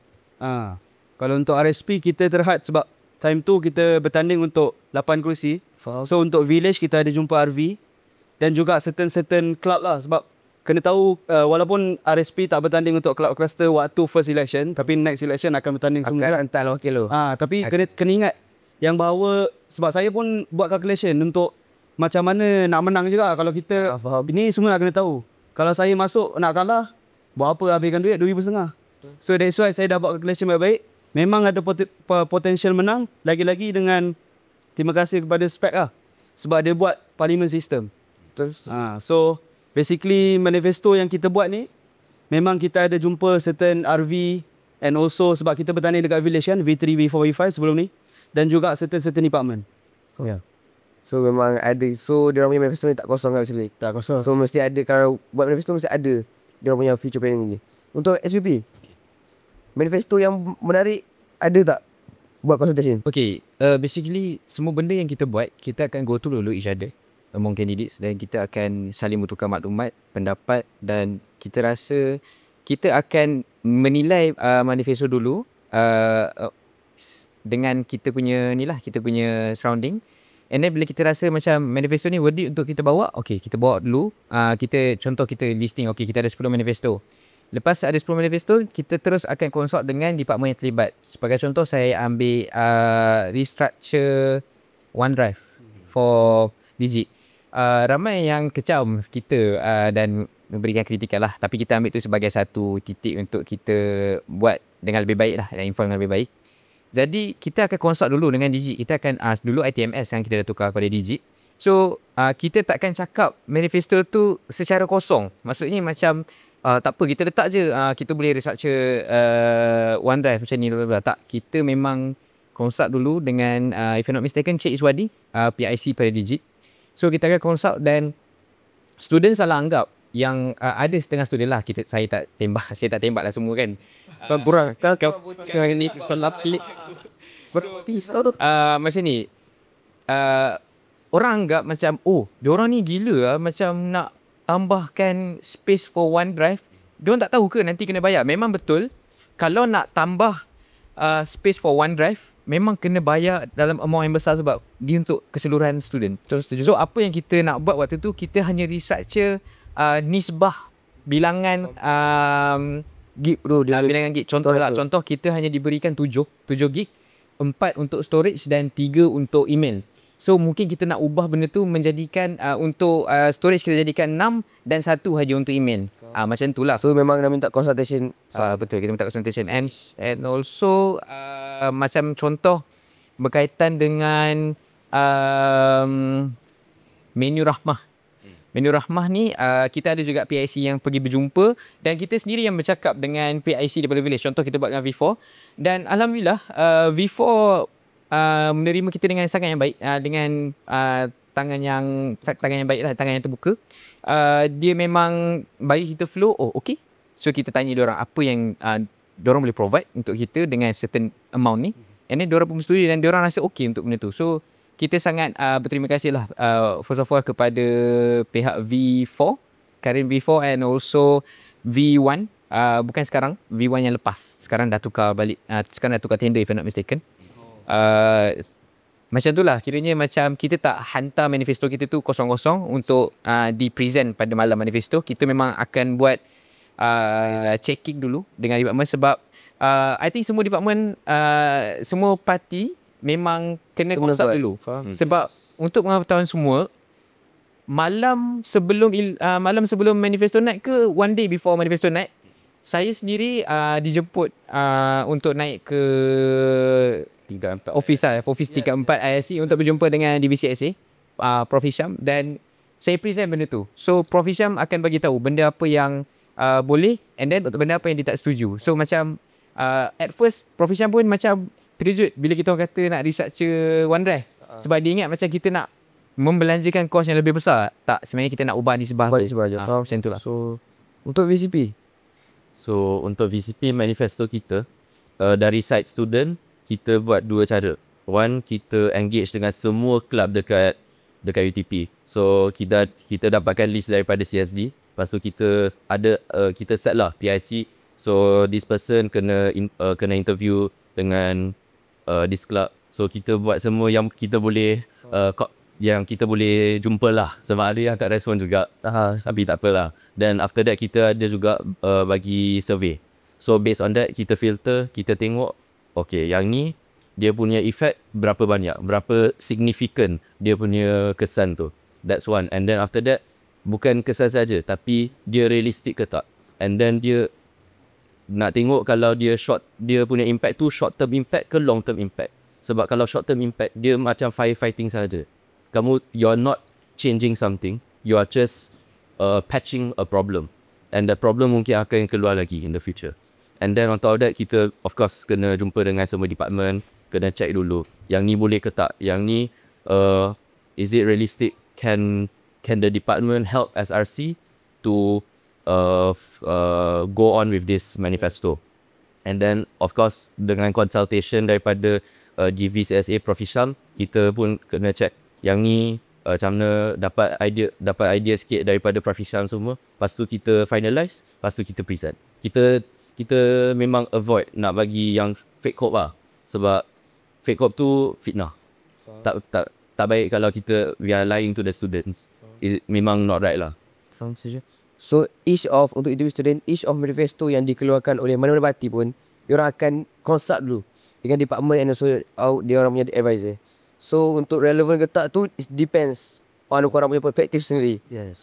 Kalau untuk RSP kita terhad sebab time tu kita bertanding untuk 8 kerusi. So untuk village kita ada jumpa RV dan juga certain club lah, sebab kena tahu walaupun RSP tak bertanding untuk club cluster waktu first election, tapi next election akan bertanding semua. Akan hantar wakil tu. Tapi kena ingat yang bahawa sebab saya pun buat calculation untuk macam mana nak menang juga. Kalau kita ini semua nak kena tahu. Kalau saya masuk nak kalah, buat apa habiskan duit RM2,500. So that's why saya dah buat calculation baik-baik. Memang ada potential menang. Lagi-lagi dengan terima kasih kepada SPEC lah, sebab dia buat parliament system. So basically manifesto yang kita buat ni, memang kita ada jumpa certain RV and also sebab kita bertanding dekat village kan, V3, V4, V5 sebelum ni, dan juga certain department. So memang ada. So dia orang punya manifesto ni tak kosong kan actually. Tak kosong. So mesti ada, kalau buat manifesto mesti ada dia orang punya future planning ni. Untuk SVP, manifesto yang menarik ada tak buat consultation? Okay, basically semua benda yang kita buat, kita akan go through dulu each other among candidates, dan kita akan saling bertukar maklumat, pendapat, dan kita rasa kita akan menilai manifesto dulu dengan kita punya ni lah, kita punya surrounding. And then bila kita rasa macam manifesto ni worthy untuk kita bawa, okay, kita bawa dulu. Kita contoh kita listing, okay, kita ada 10 manifesto. Lepas ada 10 manifesto, kita terus akan consult dengan department yang terlibat. Sebagai contoh, saya ambil restructure OneDrive for Digit. Ramai yang kecam kita dan memberikan kritikan lah. Tapi kita ambil tu sebagai satu titik untuk kita buat dengan lebih baik lah, dan inform dengan lebih baik. Jadi kita akan consult dulu dengan Digit. Kita akan dulu ITMS yang kita dah tukar kepada Digit. So kita takkan cakap manifesto tu secara kosong. Maksudnya macam tak apa, kita letak je kita boleh restructure OneDrive macam ni, tak. Kita memang consult dulu dengan if I'm not mistaken Cik Iswadi, PIC pada Digit. So kita akan consult, dan student salah anggap yang ada setengah student lah, saya tak tembak lah semua kan. Kurang kau ni pelapik berpisau tu. Macam ni, orang anggap macam diorang ni gila lah, macam nak tambahkan space for OneDrive. Diorang tak tahu ke nanti kena bayar? Memang betul, kalau nak tambah space for OneDrive memang kena bayar dalam amount yang besar, sebab dia untuk keseluruhan student. So apa yang kita nak buat waktu tu, kita hanya restructure nisbah bilangan gig tu, bilangan gig. Contoh kita hanya diberikan 7 gig, 4 untuk storage dan 3 untuk email. So mungkin kita nak ubah benda tu menjadikan untuk storage kita jadikan 6 dan 1 saja untuk email. Macam tu lah. So memang nak minta consultation. Betul, kita minta consultation, and also macam contoh berkaitan dengan menu rahmah. Menu rahmah ni kita ada juga PIC yang pergi berjumpa dan kita sendiri yang bercakap dengan PIC daripada village. Contoh kita buat dengan V4 dan alhamdulillah V4 menerima kita dengan sangat yang baik, dengan tangan yang baik lah, tangan yang terbuka. Dia memang bagi kita flow, oh okey. So kita tanya diorang apa yang diorang boleh provide untuk kita dengan certain amount ni. And then diorang pun bersetuju dan diorang rasa okey untuk benda tu. So kita sangat berterima kasih lah first of all kepada pihak V4, current V4 and also V1. Bukan sekarang, V1 yang lepas. Sekarang dah tukar balik, sekarang dah tukar tender if I'm not mistaken. Macam tu lah, kiranya macam kita tak hantar manifesto kita tu kosong-kosong untuk di-present pada malam manifesto. Kita memang akan buat checking dulu dengan department sebab I think semua department, semua parti memang kena consult dulu. Sebab untuk pengetahuan semua, malam sebelum manifesto naik ke one day before manifesto naik, saya sendiri dijemput untuk naik ke office tingkat 4 ISC untuk berjumpa dengan Divisi SA, Prof Hisham, dan saya present benda tu. So Prof Hisham akan bagi tahu benda apa yang boleh and then benda apa yang dia tak setuju. So macam at first Prof Hisham pun macam terkejut bila kita orang kata nak restructure OneDrive. Sebab dia ingat macam kita nak membelanjakan kos yang lebih besar. Tak, sebenarnya kita nak ubah nisbah je. Macam tu lah. So untuk VCP, untuk VCP manifesto kita, dari side student kita buat dua cara. One, kita engage dengan semua club dekat UTP. So kita dapatkan list daripada CSD. Lepas tu kita ada kita set lah PIC. So this person kena interview dengan this club. So kita buat semua yang kita boleh jumpa lah. Sebab ada yang tak respon juga. Tapi tak apalah. Then after that kita ada juga bagi survey. So based on that kita filter, kita tengok okay, yang ni dia punya effect berapa banyak, berapa significant dia punya kesan tu. That's one. And then after that, bukan kesan saja, tapi dia realistic ke tak. And then dia nak tengok kalau dia punya impact tu short term impact ke long term impact. Sebab kalau short term impact, dia macam firefighting saja. You're not changing something, you are just patching a problem. And the problem mungkin akan keluar lagi in the future. And then on top of that, kita of course kena jumpa dengan semua department, kena check dulu yang ni boleh ke tak, yang ni is it realistic, can the department help SRC to go on with this manifesto. And then of course dengan consultation daripada GVCSA Prof Hisham, kita pun kena check yang ni macam mana, dapat idea sikit daripada Prof Hisham semua. Lepas tu kita finalize, lepas tu kita present. Kita memang avoid nak bagi yang fake hope lah. Sebab fake hope tu fitnah. Tak baik kalau we are lying to the students. Memang not right lah. So untuk interview student, each of manifesto yang dikeluarkan oleh mana-mana parti pun, diorang akan consult dulu dengan department and also dia orang punya advisor. So untuk relevant ke tak tu, it depends on korang punya perspektif sendiri. Yes.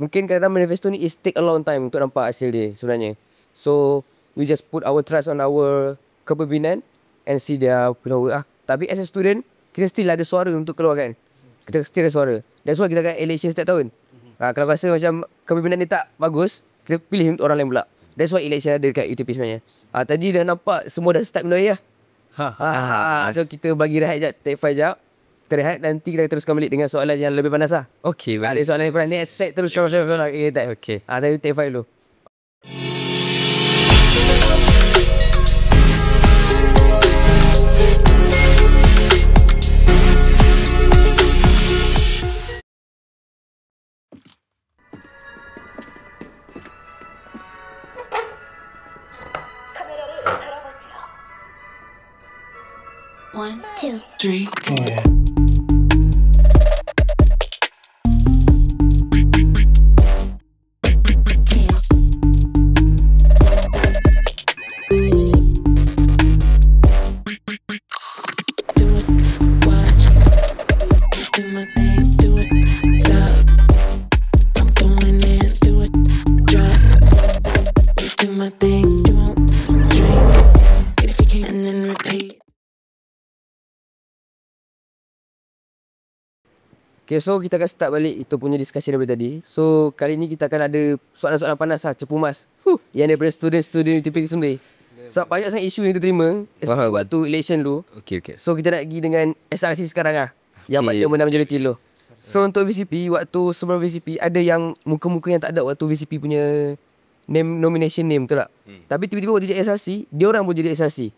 Mungkin kadang-kadang manifesto ni take a long time untuk nampak hasil dia sebenarnya. So we just put our trust on our kepimpinan and see their work. Tapi as a student, kita still ada suara untuk keluarkan. Kita still ada suara. That's why kita akan election setiap tahun. Kalau rasa macam kepimpinan ni tak bagus, kita pilih orang lain pula. That's why election ada dekat UTP sebenarnya. Tadi dah nampak semua dah start benda ya. So kita bagi rehat sekejap, take 5 sekejap. Kita rehat, nanti kita teruskan balik dengan soalan yang lebih panas lah. Okay, Ada soalan yang panas, next set terus soalan. Okay. Tadi take 5 dulu. One, two, three, four. Do my thing, you won't drink. Get if you can and then repeat. Okay, so kita akan start balik itu punya discussion daripada tadi. So, kali ni kita akan ada soalan-soalan panas lah, cepu mas. Yang daripada student-student UTP sendiri. Sebab banyak sangat isu yang kita terima waktu election dulu. Okay. So, kita nak pergi dengan SRC sekarang lah. Yang dia menang majoriti dulu. So, untuk VCP, waktu sebelum VCP, ada yang muka-muka yang tak ada waktu VCP punya nomination name, betul tak? Tapi tiba-tiba waktu jadi SRC, dia orang pun jadi SRC.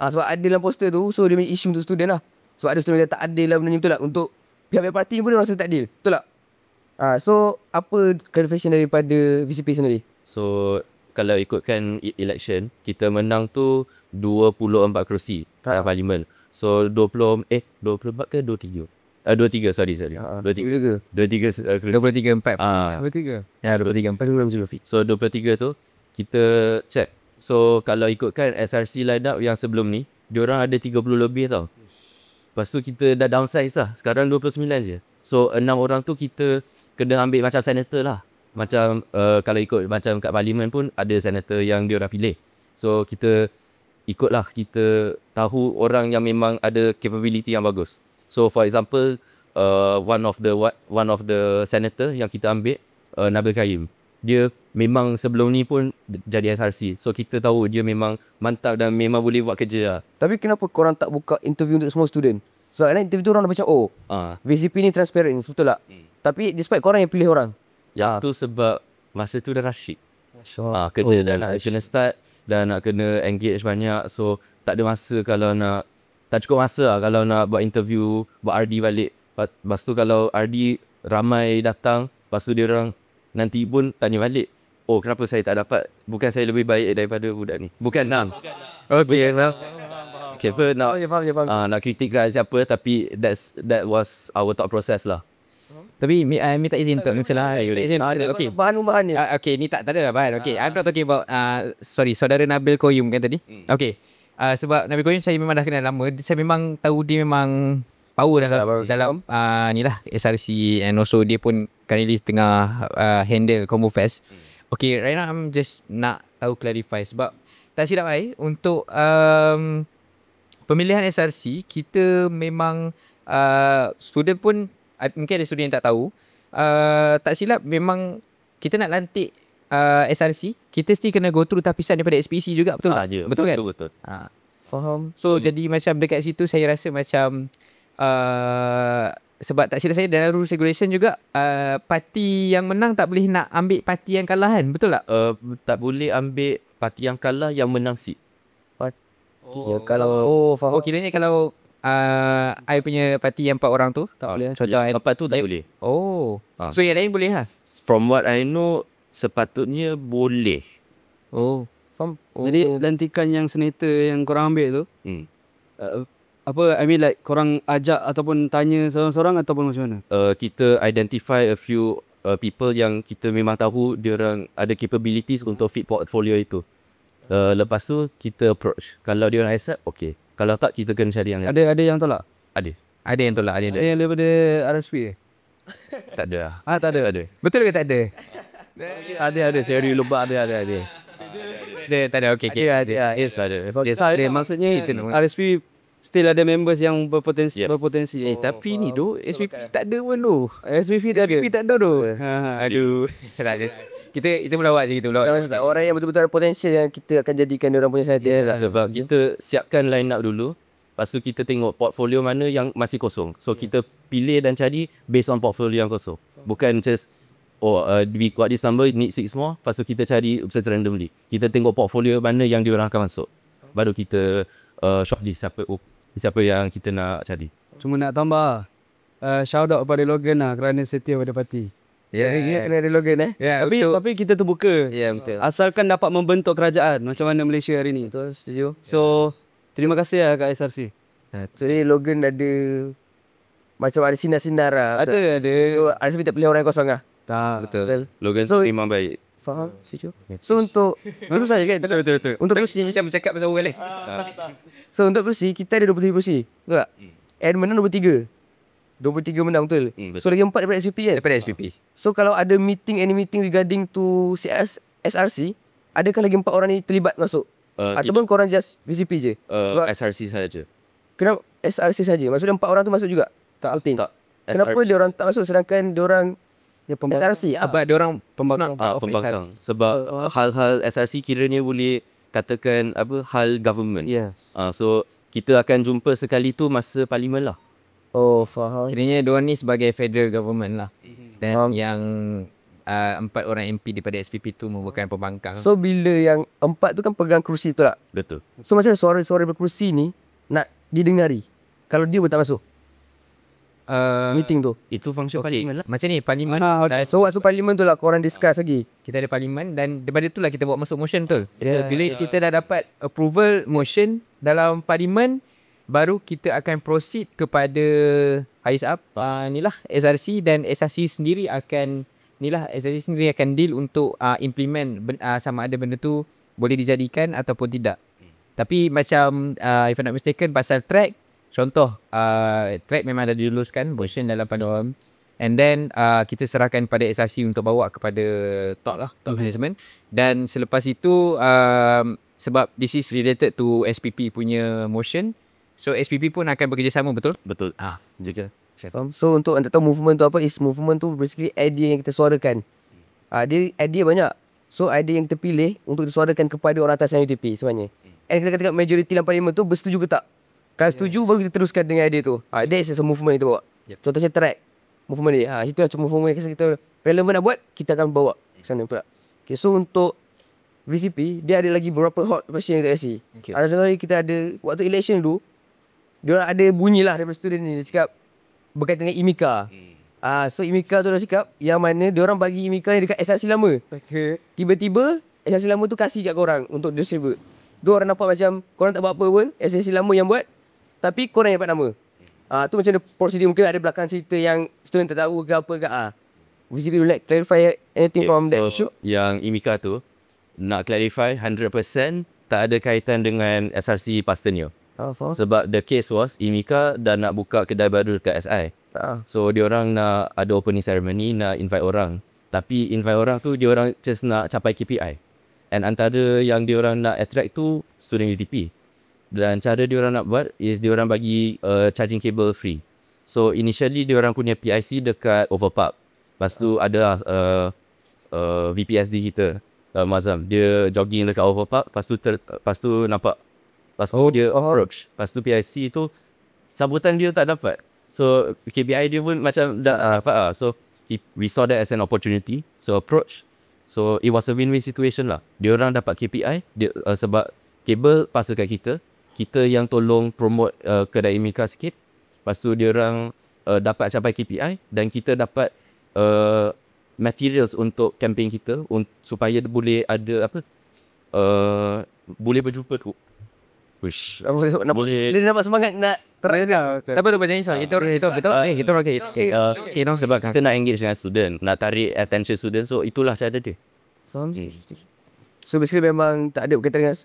Sebab ada dalam poster tu, so dia punya isu untuk student lah. Sebab ada student yang tak adil lah benda ni, betul tak? Untuk pihak-pihak parti pun dia rasa tak adil, betul tak? So apa clarification daripada VCP sendiri? So kalau ikutkan election, kita menang tu 24 kerusi dalam parlimen. So 24 ke 23? 23 sorry. 23 kerusi. 23 4. 23. Ya 23 4. So 23 tu kita check. So kalau ikutkan SRC line up yang sebelum ni, diorang ada 30 lebih tau. Lepas tu kita dah downsize lah. Sekarang 29 je. So 6 orang tu kita kena ambil macam senator lah. Macam kalau ikut macam kat parlimen pun ada senator yang diorang pilih. So kita ikutlah, kita tahu orang yang memang ada capability yang bagus. So for example, one of the senator yang kita ambil, Nabil Karim. Dia memang sebelum ni pun jadi SRC. So kita tahu dia memang mantap dan memang boleh buat kerja lah. Tapi kenapa korang tak buka interview untuk semua student? Sebab kan interview tu orang dah macam VCP ni transparent, betul tak? Tapi despite korang yang pilih orang. Ya, tu sebab masa tu dah rushing. Kerja dah nak kena start, dah nak kena engage banyak. So tak ada masa kalau nak, tak cukup masa lah kalau nak buat interview, buat RD balik. Lepas tu kalau RD ramai datang, lepas tu dia orang nanti pun tanya balik, oh kenapa saya tak dapat? Bukan saya lebih baik daripada budak ni? Bukan nak. Okay, nak kritik kat siapa, tapi that was our thought process lah. Tapi minta izin untuk macam lah. Okay. Bahan ni. Okay, ni tak ada bahan. Okay, I'm not talking about saudara Nabil Koyum kan tadi. Okay. Sebab Nabil Koyum saya memang dah kenal lama. Saya memang tahu dia memang power dalam ni lah SRC, and also dia pun currently tengah handle Combo Fest. Okay, right now I'm just nak tahu clarify sebab tak silap untuk pemilihan SRC kita memang student pun mungkin ada student yang tak tahu, tak silap memang kita nak lantik SRC, kita still kena go through tapisan daripada SPC juga, betul tak? Betul kan? Betul. Faham. So jadi macam dekat situ saya rasa macam sebab tak silap saya dalam rules regulation juga, parti yang menang tak boleh nak ambil parti yang kalah kan, betul tak? Tak boleh ambil parti yang kalah yang menang seat. Ya, kalau faham. Kiranya kalau I punya parti yang 4 orang tu tak boleh. Contoh Tempat tu tak boleh. So yang lain boleh lah. From what I know, sepatutnya boleh. faham. Jadi lantikan yang senator yang korang ambil tu, I mean like korang ajak ataupun tanya seorang-seorang ataupun macam mana? Kita identify a few people yang kita memang tahu dia orang ada capabilities untuk fit portfolio itu. Lepas tu kita approach. Kalau dia orang accept, okay. Kalau tak, kita kena cari yang lain. Ada yang tolak? Ada yang tolak, ada. Yang daripada RSP Tak ada. tak ada. Betul ke tak ada? Ada. Seri lubak ada. Tak ada. Okay. Yes, ada. Maksudnya RSP still ada members yang berpotensi. Yes. Tapi ni tu SPP tak ada pun tu. SPP tak ada tu. Aduh. Kita melawat je gitu. Orang yang betul-betul ada potensial yang kita akan jadikan dia orang punya senator. Sebab kita siapkan line up dulu. Lepas tu kita tengok portfolio mana yang masih kosong. So kita pilih dan cari based on portfolio yang kosong. Bukan just we got this number, need 6 more. Lepas tu kita cari secara randomly. Kita tengok portfolio mana yang diorang akan masuk. Baru kita shortlist siapa yang kita nak cari. Cuma nak tambah, shout out kepada Logan lah kerana setia pada parti. Kena ada Logan Tapi kita terbuka. Ya, betul. Asalkan dapat membentuk kerajaan macam mana Malaysia hari ni. Betul, setuju. So terima kasih lah kat SRC. Jadi Logan ada macam ada sinar-sinar lah. Ada. So RSP tak pilih orang yang kosong lah. Tak. Betul. Logan So- memang baik. Faham? Setuju. So untuk terus saja kan? Betul. Untuk Brusi, Macam bercakap pasal orang lain. so untuk Brusi kita ada 23 Brusi. Betul tak? And menang 23. 23 menang, betul? Betul. So lagi 4 daripada SPP kan? Daripada SPP. So kalau ada any meeting regarding to SRC, adakah lagi 4 orang ni terlibat masuk? Ataupun korang just VCP je? Sebab SRC saja. kenapa SRC saja? Maksudnya 4 orang tu masuk juga? Tak. Kenapa dia orang tak masuk sedangkan dia orang SRC Sebab diorang pembangkang. Pembangkang. Sebab hal-hal SRC kiranya boleh katakan apa hal government. Yes. So kita akan jumpa sekali tu masa parlimen lah. Oh, faham. Kiranya diorang ni sebagai federal government lah. Dan yang 4 orang MP daripada SPP tu merupakan pembangkang. So bila yang 4 tu kan pegang kerusi tu tak? Betul. So macam mana suara-suara berkerusi ni nak didengari kalau dia pun tak masuk meeting tu? Itu function parlimen lah. Macam ni parlimen So waktu parlimen tu lah korang discuss lagi. kita ada parlimen dan daripada tu lah kita buat masuk motion tu. Yeah. Bila kita dah dapat approval motion dalam parlimen, baru kita akan proceed kepada high up inilah SRC, dan SRC sendiri akan deal untuk implement sama ada benda tu boleh dijadikan ataupun tidak. Tapi macam if I'm not mistaken pasal track, contoh track memang dah diluluskan motion dalam panduan, and then kita serahkan pada SRC untuk bawa kepada top management. Dan selepas itu sebab this is related to SPP punya motion, so SPP pun akan bekerjasama, betul? Betul. Juga. So untuk anda tahu movement tu apa, is movement tu basically idea yang kita suarakan. Dia idea banyak. So idea yang kita pilih untuk disuarakan kepada orang atasan UTP sebenarnya. And kita kata majoriti dalam parlimen tu bersetuju ke tak. Kalau setuju baru kita teruskan dengan idea tu. That is a movement kita bawa. Contohnya track movement dia. Itu lah movement yang kita relevan nak buat, kita akan bawa sana pula. Okay, so untuk VCP dia ada lagi beberapa hot question yang kita kasi. Ada satu lagi kita ada waktu election dulu, dia ada bunyi lah daripada student ni, dia cakap berkaitan dengan IMIKA. So IMIKA tu dah cakap yang mana dia orang bagi IMIKA ni dekat SRC lama. Tiba-tiba SRC lama tu kasih kat korang untuk distribute. Tu orang nampak macam korang tak buat apa pun, SRC lama yang buat, tapi korang yang dapat nama. Tu macam ada prosedur, mungkin ada belakang cerita yang student tak tahu ke apa ke. VCP would like clarify anything from that issue? Yang IMIKA tu nak clarify 100% tak ada kaitan dengan SRC past tenure. Sebab the case was IMIKA dah nak buka kedai baru dekat SI. So diorang nak ada opening ceremony, nak invite orang. Tapi invite orang tu diorang just nak capai KPI. And antara yang diorang nak attract tu student UTP. Dan cara diorang nak buat is diorang bagi charging cable free. So initially diorang punya PIC dekat Overpark. Lepas tu ada VPSD kita, Mazam. Dia jogging dekat Overpark. Lepas tu nampak. Lepas tu dia approach. Lepas tu PIC tu sambutan dia tak dapat. So KPI dia pun macam dah dapat. So we saw that as an opportunity. So approach. So it was a win-win situation lah. Dia orang dapat KPI sebab kabel pasal kat kita. Kita yang tolong promote kedai IMIKA sikit. Lepas tu dia orang dapat capai KPI dan kita dapat materials untuk campaign kita supaya boleh ada apa boleh berjumpa tu. Wish. Boleh. Dia nampak semangat nak Tak apa tu macam ni soal. Kita betul. Kita okey. Sebab kita nak engage dengan student, nak tarik attention student. So itulah cara dia. So basically memang tak ada berkaitan dengan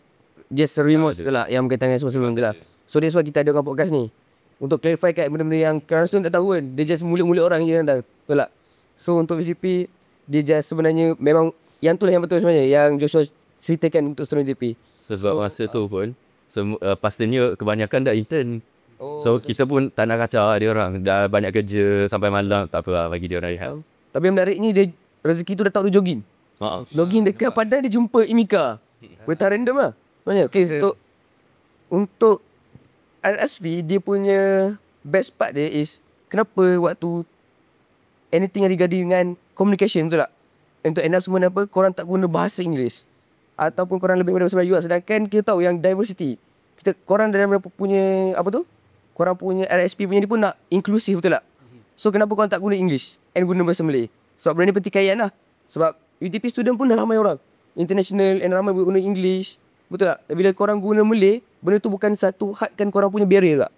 just remote tu lah yang berkaitan dengan semua tu lah. So that's why kita ada orang podcast ni untuk clarify kat benda-benda yang kerana student tak tahu kan. Dia just mulut-mulut orang je kan. Betul tak? So untuk VCP dia just sebenarnya memang yang tu lah yang betul sebenarnya yang Joshua ceritakan untuk student VCP. Sebab masa tu pun pastinya kebanyakan dah intern. So kita pun tak nak kacau dia orang. Dah banyak kerja sampai malam, tak apa lah, bagi dia orang rehat. Tapi yang menarik ni dia rezeki tu dah tahu tu jogging. Jogging dekat padang dia jumpa IMIKA. Berita random lah. Maknanya okay, untuk RSV dia punya best part dia is kenapa waktu anything yang regarding dengan communication, betul tak? Untuk announcement apa, korang tak guna bahasa Inggeris ataupun korang lebih pada bahasa Melayu. Sedangkan kita tahu yang diversity, korang dalam punya apa tu, korang punya RSP punya ni pun nak inklusif, betul tak? So kenapa korang tak guna English and guna bahasa Malay? Sebab benda ni pertikaian lah. Sebab UTP student pun dah ramai orang international and ramai guna English, betul tak? Bila korang guna Malay, benda tu bukan satu hadkan korang punya barrier tak?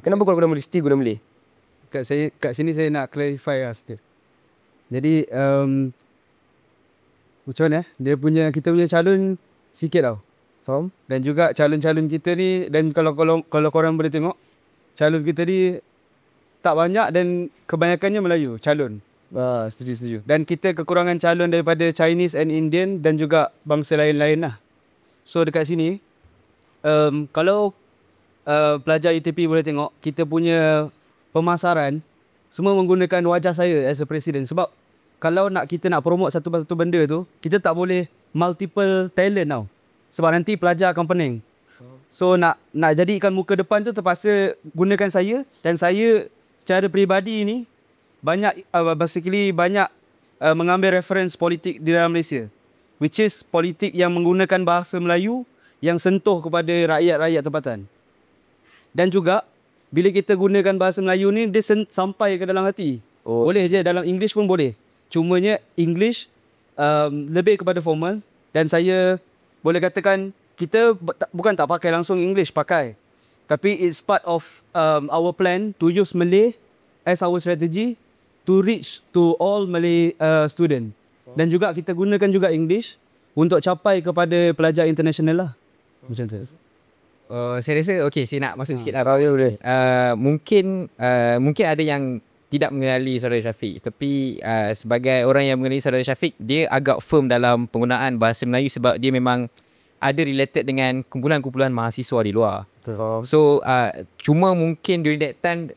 Kenapa korang guna Malay? Still guna Malay? Kat sini saya nak clarify lah sikit. Jadi macam mana kita punya calon sikit tau. Faham? Dan juga calon-calon kita ni, dan kalau korang boleh tengok, calon kita ni tak banyak dan kebanyakannya Melayu calon. Setuju. Dan kita kekurangan calon daripada Chinese and Indian dan juga bangsa lain-lain lah. So dekat sini kalau pelajar UTP boleh tengok, kita punya pemasaran semua menggunakan wajah saya as a president. Sebab kalau kita nak promote satu benda tu, kita tak boleh multiple talent tau. Sebab nanti pelajar akan pening. So nak jadikan muka depan tu terpaksa gunakan saya, dan saya secara peribadi ni banyak mengambil reference politik di dalam Malaysia, which is politik yang menggunakan bahasa Melayu yang sentuh kepada rakyat-rakyat tempatan. Dan juga bila kita gunakan bahasa Melayu ni, dia sampai ke dalam hati. Boleh je dalam English pun boleh. Cumanya English lebih kepada formal, dan saya boleh katakan kita bukan tak pakai langsung English, pakai. Tapi it's part of our plan to use Malay as our strategy to reach to all Malay student. Dan juga kita gunakan juga English untuk capai kepada pelajar international lah. Macam tu. Saya rasa saya nak masuk sikit lah. Boleh. Mungkin ada yang tidak mengenali saudara Syafiq, tapi sebagai orang yang mengenali saudara Syafiq, dia agak firm dalam penggunaan bahasa Melayu sebab dia memang ada related dengan kumpulan-kumpulan mahasiswa di luar. So cuma mungkin during that time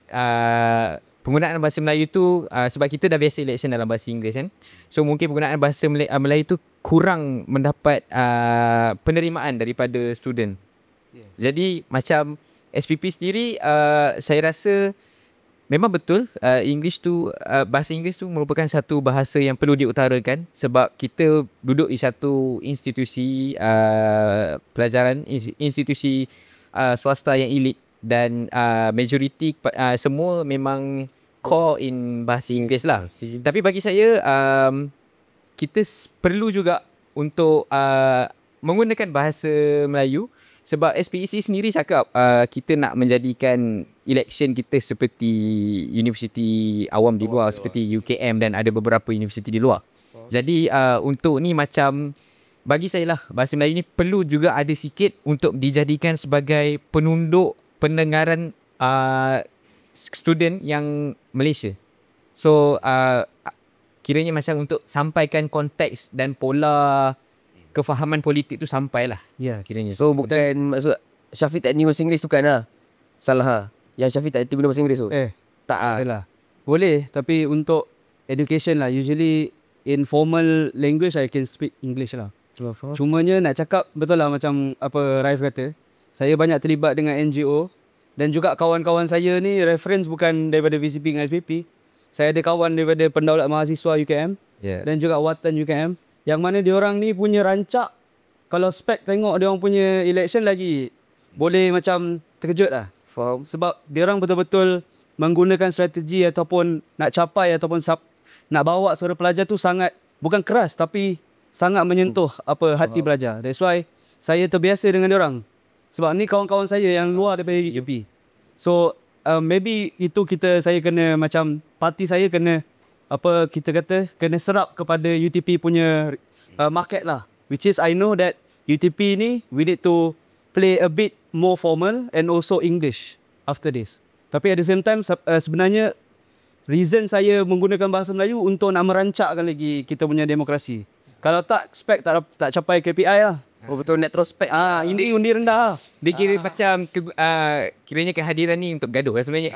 penggunaan bahasa Melayu tu sebab kita dah biasa election dalam bahasa Inggeris kan. So mungkin penggunaan bahasa Melayu tu kurang mendapat penerimaan daripada student. Jadi macam SPP sendiri saya rasa memang betul bahasa Inggeris tu merupakan satu bahasa yang perlu diutarakan sebab kita duduk di satu institusi pelajaran, institusi swasta yang elit, dan majority semua memang core in bahasa Inggeris lah. Tapi bagi saya kita perlu juga untuk menggunakan bahasa Melayu sebab SPEC sendiri cakap kita nak menjadikan election kita seperti universiti awam di luar, seperti UKM dan ada beberapa universiti di luar. Jadi untuk ni macam bagi saya lah, bahasa Melayu ni perlu juga ada sikit untuk dijadikan sebagai penunduk pendengaran student yang Malaysia. So kiranya macam untuk sampaikan konteks dan pola kefahaman politik tu sampailah. Ya, kiranya. So bukan maksud Syafiq tak ni bahasa Inggeris tu kan lah. Salah lah. Yang Syafiq tak erti guna bahasa Inggeris tu. Tak lah. Yalah. Boleh, tapi untuk education lah, usually in formal language I can speak English lah. Cumanya nak cakap betul lah macam apa Raif kata, saya banyak terlibat dengan NGO dan juga kawan-kawan saya ni reference bukan daripada VCP dengan SPP. Saya ada kawan daripada Pendaulat Mahasiswa UKM dan juga Watan UKM, yang mana diorang ni punya rancak, kalau spek tengok diorang punya election lagi boleh macam terkejut lah. Faham. Sebab diorang betul-betul menggunakan strategi ataupun nak capai ataupun nak bawa suara pelajar tu sangat, bukan keras tapi sangat menyentuh hati pelajar. That's why saya terbiasa dengan diorang. Sebab ni kawan-kawan saya yang luar daripada UP. So maybe itu saya kena macam parti saya kena kena serap kepada UTP punya market lah. Which is I know that UTP ni we need to play a bit more formal and also English after this. Tapi at the same time sebenarnya reason saya menggunakan bahasa Melayu untuk nak merancakkan lagi kita punya demokrasi. Kalau tak spek tak capai KPI lah. Oh betul, net prospect. Undi rendah lah. Dia kira macam kiranya kehadiran ni untuk gaduh lah sebenarnya.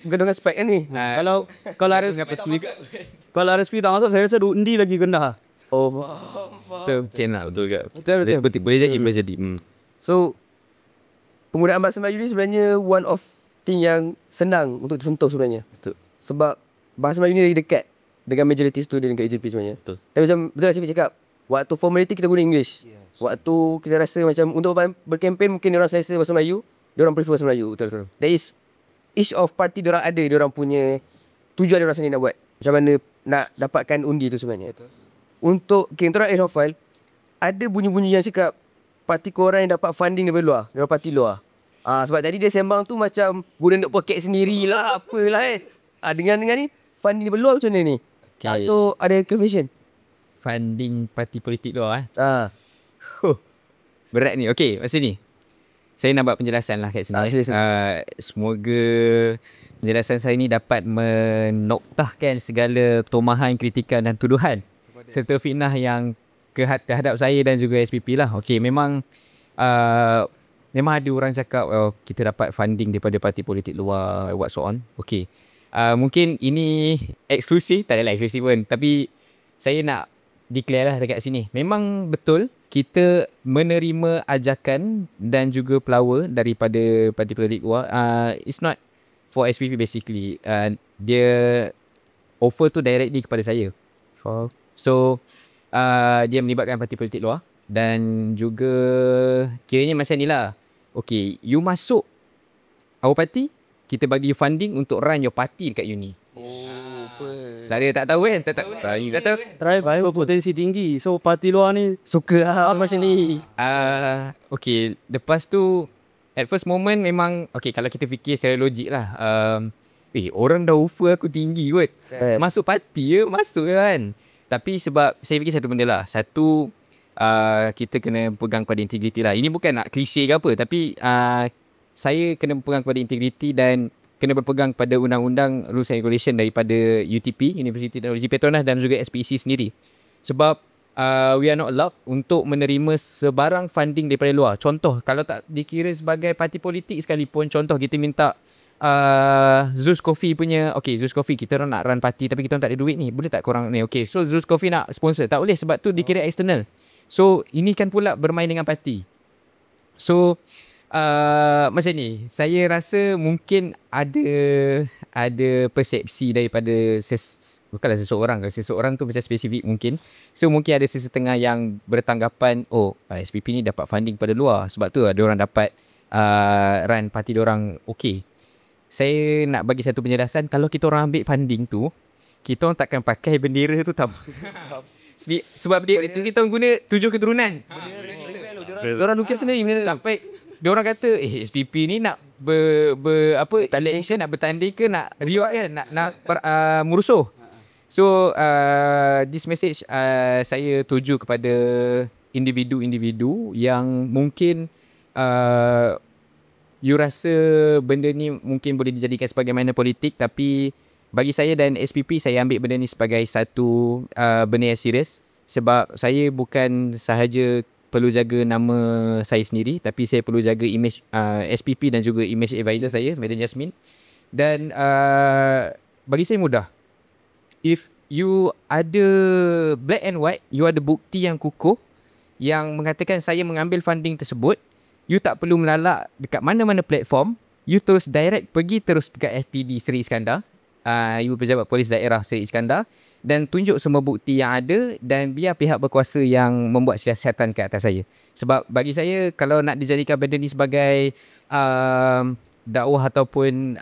Bukan dengan spek kan ni. Kalau RSP tak masuk, saya rasa undi lagi rendah lah. Oh Betul lah, betul ke? Betul. Boleh jadi. So penggunaan bahasa Melayu ni sebenarnya one of thing yang senang untuk disentuh sebenarnya. Betul. Sebab bahasa Melayu ni lagi dekat dengan majority student kat UTP sebenarnya. Betul. Tapi macam betul lah Syafiq cakap, waktu formality kita guna English. Waktu kita rasa macam untuk berkempen mungkin diorang selesa bahasa Melayu, diorang prefer bahasa Melayu. Betul. That is each of party diorang ada diorang punya tujuan diorang sendiri nak buat. Macam mana nak dapatkan undi tu sebenarnya. Betul. Untuk kita orang of file, ada bunyi-bunyi yang cakap parti korang yang dapat funding daripada luar, daripada parti luar. Sebab tadi dia sembang tu macam guna untuk poket sendirilah, apalah kan. Dengan ni funding daripada luar macam mana ni? So ada clarification. Funding parti politik luar berat ni. Okey, masa ni saya nak buat penjelasan lah kat sini. Semoga penjelasan saya ni dapat menoktahkan segala tomahan, kritikan dan tuduhan serta fitnah yang terhadap saya dan juga SPP lah. Okey, memang ada orang cakap kita dapat funding daripada parti politik luar, what so on. Okey, Mungkin ini eksklusif, tak adalah eksklusif pun. Tapi saya nak declare lah dekat sini. Memang betul kita menerima ajakan dan juga flower daripada parti politik luar. It's not for SPP basically. Dia offer tu directly kepada saya. So dia melibatkan parti politik luar. Dan juga kiranya macam ni lah. Okay, you masuk our party, kita bagi you funding untuk run your party dekat uni. Saya tak tahu kan? Tak tahu. Drive berpotensi tinggi. So parti luar ni Suka macam ni. Okay, lepas tu at first moment memang okay, kalau kita fikir secara logik lah. Orang dah offer aku tinggi kot. Masuk parti je, masuk je kan. Tapi sebab saya fikir satu benda lah. Satu, kita kena pegang pada integriti lah. Ini bukan nak klise ke apa, tapi saya kena berpegang pada integriti dan kena berpegang pada undang-undang rules and regulation daripada UTP, University Teknologi Petronas, dan juga SPEC sendiri. Sebab we are not allowed untuk menerima sebarang funding daripada luar. Contoh, kalau tak dikira sebagai parti politik sekalipun, contoh kita minta Zeus Coffee punya, okay, Zeus Coffee kita orang nak run party tapi kita orang tak ada duit ni, boleh tak korang ni? Okay, so Zeus Coffee nak sponsor, tak boleh sebab tu dikira external. So ini kan pula bermain dengan parti. So macam ni, saya rasa mungkin ada persepsi daripada bukanlah seseorang tu macam spesifik mungkin. So mungkin ada sesetengah yang bertanggapan, SPP ni dapat funding pada luar, sebab tu ada orang dapat run parti diorang okay. Saya nak bagi satu penjelasan, kalau kita orang ambil funding tu, kita orang takkan pakai bendera tu tau. Sebab kita guna 7 keturunan. Diorang lukis sendiri sampai diorang kata SPP ni nak election, nak bertanding ke nak riot kan, nak murusuh. So this message saya tuju kepada individu-individu yang mungkin you rasa benda ni mungkin boleh dijadikan sebagai mainan politik, tapi bagi saya dan SPP, saya ambil benda ni sebagai satu benda yang serius. Sebab saya bukan sahaja perlu jaga nama saya sendiri, tapi saya perlu jaga image SPP dan juga image advisor saya, Madam Jasmine. Dan bagi saya mudah. If you ada black and white, you ada bukti yang kukuh yang mengatakan saya mengambil funding tersebut, you tak perlu melalak dekat mana-mana platform, you terus direct pergi terus dekat FPD Seri Iskandar, Ibu Pejabat Polis Daerah Seri Iskandar, dan tunjuk semua bukti yang ada dan biar pihak berkuasa yang membuat siasatan ke atas saya. Sebab bagi saya, kalau nak dijadikan benda ni sebagai dakwah ataupun